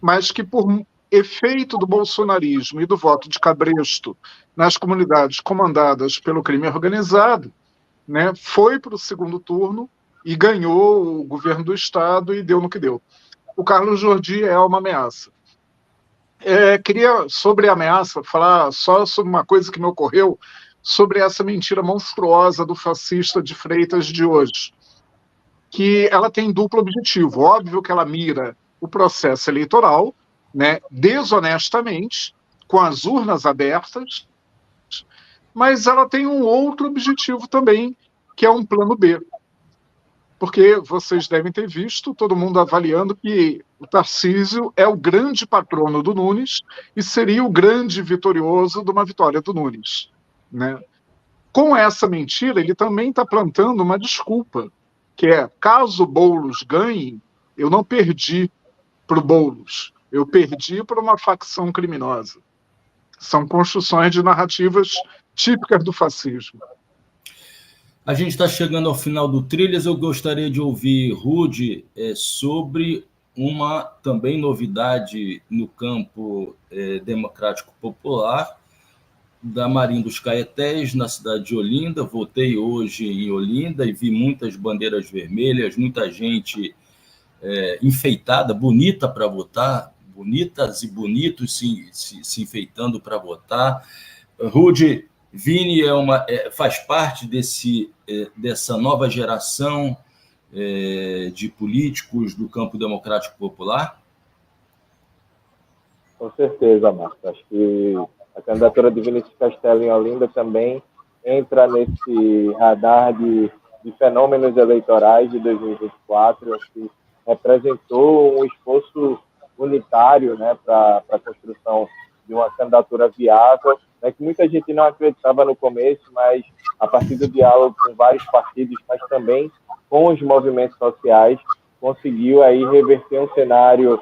D: mas que, por efeito do bolsonarismo e do voto de cabresto nas comunidades comandadas pelo crime organizado, né, foi para o segundo turno e ganhou o governo do Estado e deu no que deu. O Carlos Jordi é uma ameaça. Queria, sobre a ameaça, falar só sobre uma coisa que me ocorreu sobre essa mentira monstruosa do fascista de Freitas de hoje, que ela tem duplo objetivo. Óbvio que ela mira o processo eleitoral, né, desonestamente, com as urnas abertas, mas ela tem um outro objetivo também, que é um plano B. Porque vocês devem ter visto, todo mundo avaliando que o Tarcísio é o grande patrono do Nunes e seria o grande vitorioso de uma vitória do Nunes, né? Com essa mentira, ele também está plantando uma desculpa, que é, caso o Boulos ganhe, eu não perdi para o Boulos, eu perdi para uma facção criminosa. São construções de narrativas típicas do fascismo.
A: A gente está chegando ao final do Trilhas. Eu gostaria de ouvir, Rudy, sobre uma também novidade no campo democrático popular da Marinha dos Caetés, na cidade de Olinda. Voltei hoje em Olinda e vi muitas bandeiras vermelhas, muita gente enfeitada, bonita para votar, bonitas e bonitos se enfeitando para votar. Rude, Vini faz parte dessa nova geração de políticos do campo democrático popular?
C: Com certeza, Marcos. Acho que a candidatura de Vinícius Castelo em Olinda também entra nesse radar de fenômenos eleitorais de 2024. Acho que representou um esforço unitário, né, para a construção de uma candidatura viável, né, que muita gente não acreditava no começo, mas a partir do diálogo com vários partidos, mas também com os movimentos sociais, conseguiu aí reverter um cenário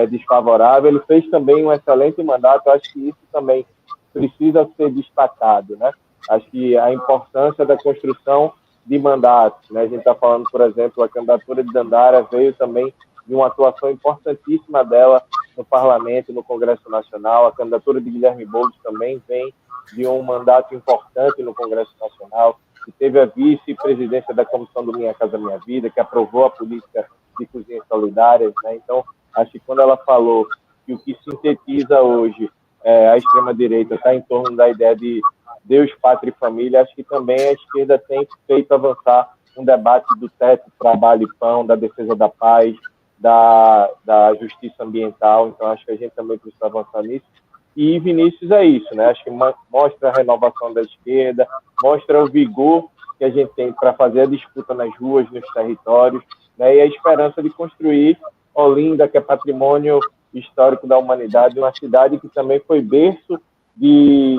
C: desfavorável. Ele fez também um excelente mandato. Acho que isso também precisa ser destacado, né? Acho que a importância da construção de mandatos, né? A gente está falando, por exemplo, a candidatura de Dandara veio também de uma atuação importantíssima dela no Parlamento, no Congresso Nacional. A candidatura de Guilherme Boulos também vem de um mandato importante no Congresso Nacional, que teve a vice-presidência da Comissão do Minha Casa Minha Vida, que aprovou a política de cozinhas solidárias, né? Então, acho que quando ela falou que o que sintetiza hoje a extrema-direita está em torno da ideia de Deus, Pátria e Família, acho que também a esquerda tem feito avançar um debate do teto, trabalho e pão, da defesa da paz, da justiça ambiental. Então, acho que a gente também precisa avançar nisso. E Vinícius é isso, né? Acho que mostra a renovação da esquerda, mostra o vigor que a gente tem para fazer a disputa nas ruas, nos territórios, né? E a esperança de construir Olinda, que é patrimônio histórico da humanidade, uma cidade que também foi berço de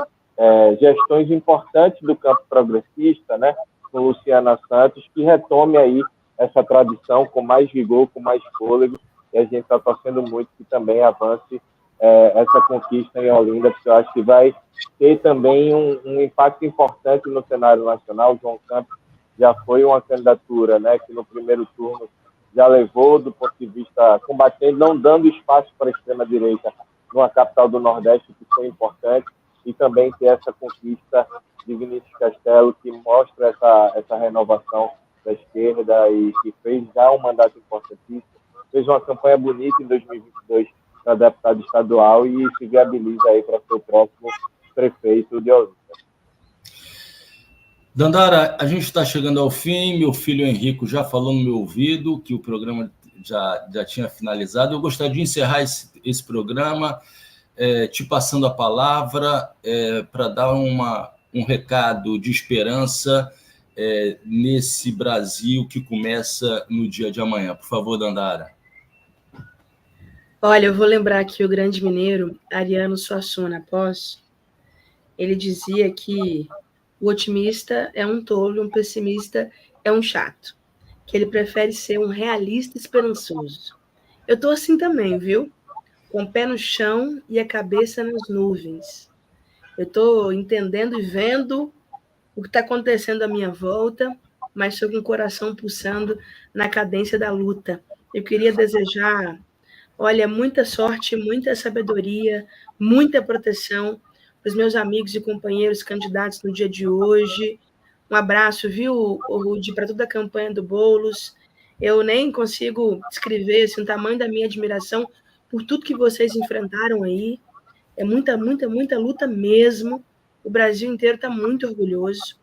C: gestões importantes do campo progressista, né, com Luciana Santos, que retome aí essa tradição com mais vigor, com mais fôlego, e a gente está torcendo muito que também avance essa conquista em Olinda, porque eu acho que vai ter também um impacto importante no cenário nacional. João Campos já foi uma candidatura, né, que no primeiro turno já levou do ponto de vista combatendo, não dando espaço para a extrema-direita numa capital do Nordeste, que foi importante, e também ter essa conquista de Vinícius Castelo, que mostra essa renovação da esquerda e que fez já um mandato importantíssimo, fez uma campanha bonita em 2022 para deputado estadual e se viabiliza aí para ser o próximo prefeito de Olinda.
A: Dandara, a gente está chegando ao fim. Meu filho Henrico já falou no meu ouvido que o programa já tinha finalizado. Eu gostaria de encerrar esse programa te passando a palavra para dar um recado de esperança nesse Brasil que começa no dia de amanhã. Por favor, Dandara.
B: Olha, eu vou lembrar aqui o grande mineiro Ariano Suassuna, ele dizia que o otimista é um tolo, um pessimista é um chato, que ele prefere ser um realista esperançoso. Eu tô assim também, viu? Com o pé no chão e a cabeça nas nuvens. Eu tô entendendo e vendo o que está acontecendo à minha volta, mas estou com o coração pulsando na cadência da luta. Eu queria desejar, olha, muita sorte, muita sabedoria, muita proteção para os meus amigos e companheiros candidatos no dia de hoje. Um abraço, viu, Rude, para toda a campanha do Boulos. Eu nem consigo descrever assim, o tamanho da minha admiração por tudo que vocês enfrentaram aí. É muita, muita, muita luta mesmo. O Brasil inteiro está muito orgulhoso.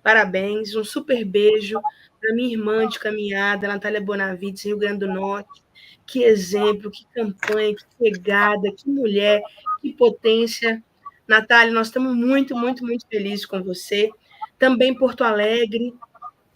B: Parabéns, um super beijo para minha irmã de caminhada, Natália Bonavides, Rio Grande do Norte. Que exemplo, que campanha, que pegada, que mulher, que potência. Natália, nós estamos muito, muito, muito felizes com você. Também Porto Alegre,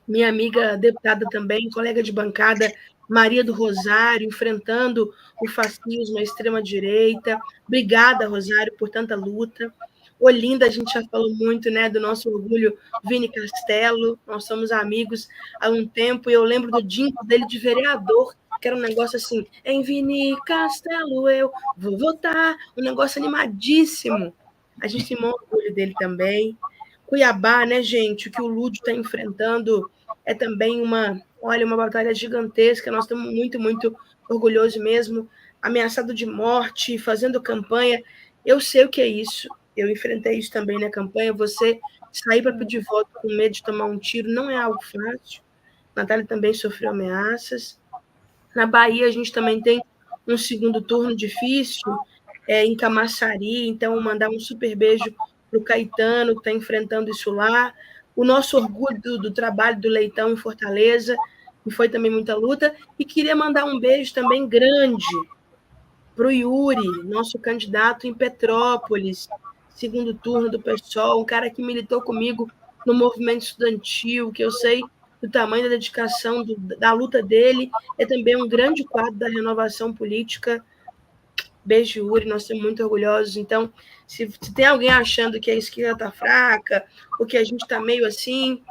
B: minha amiga deputada também, colega de bancada, Maria do Rosário, enfrentando o fascismo, a extrema-direita. Obrigada, Rosário, por tanta luta. Olinda, a gente já falou muito, né, do nosso orgulho, Vini Castelo. Nós somos amigos há um tempo, e eu lembro do jingle dele de vereador, que era um negócio assim, em Vini Castelo eu vou votar, um negócio animadíssimo. A gente tem muito orgulho dele também. Cuiabá, né, gente, o que o Lúdio está enfrentando é também uma batalha gigantesca. Nós estamos muito, muito orgulhosos mesmo, ameaçado de morte, fazendo campanha. Eu sei o que é isso. Eu enfrentei isso também na campanha. Você sair para pedir voto com medo de tomar um tiro não é algo fácil. Natália também sofreu ameaças. Na Bahia, a gente também tem um segundo turno difícil, em Camaçari. Então, mandar um super beijo para o Caetano, que está enfrentando isso lá, o nosso orgulho do trabalho do Leitão em Fortaleza, que foi também muita luta, e queria mandar um beijo também grande para o Yuri, nosso candidato em Petrópolis, segundo turno do PSOL, um cara que militou comigo no movimento estudantil, que eu sei do tamanho da dedicação da luta dele, é também um grande quadro da renovação política. Beijo, Yuri, nós estamos muito orgulhosos. Então, se tem alguém achando que a esquerda está fraca, ou que a gente está meio assim,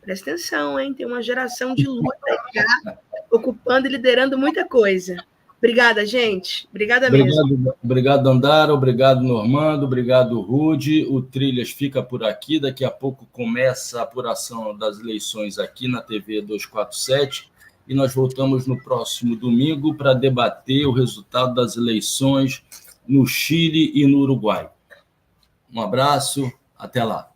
B: presta atenção, hein? Tem uma geração de luta já, ocupando e liderando muita coisa. Obrigada, gente. Obrigada mesmo.
A: Obrigado, Dandara. Obrigado, Normando. Obrigado, Rude. O Trilhas fica por aqui. Daqui a pouco começa a apuração das eleições aqui na TV 247. E nós voltamos no próximo domingo para debater o resultado das eleições no Chile e no Uruguai. Um abraço. Até lá.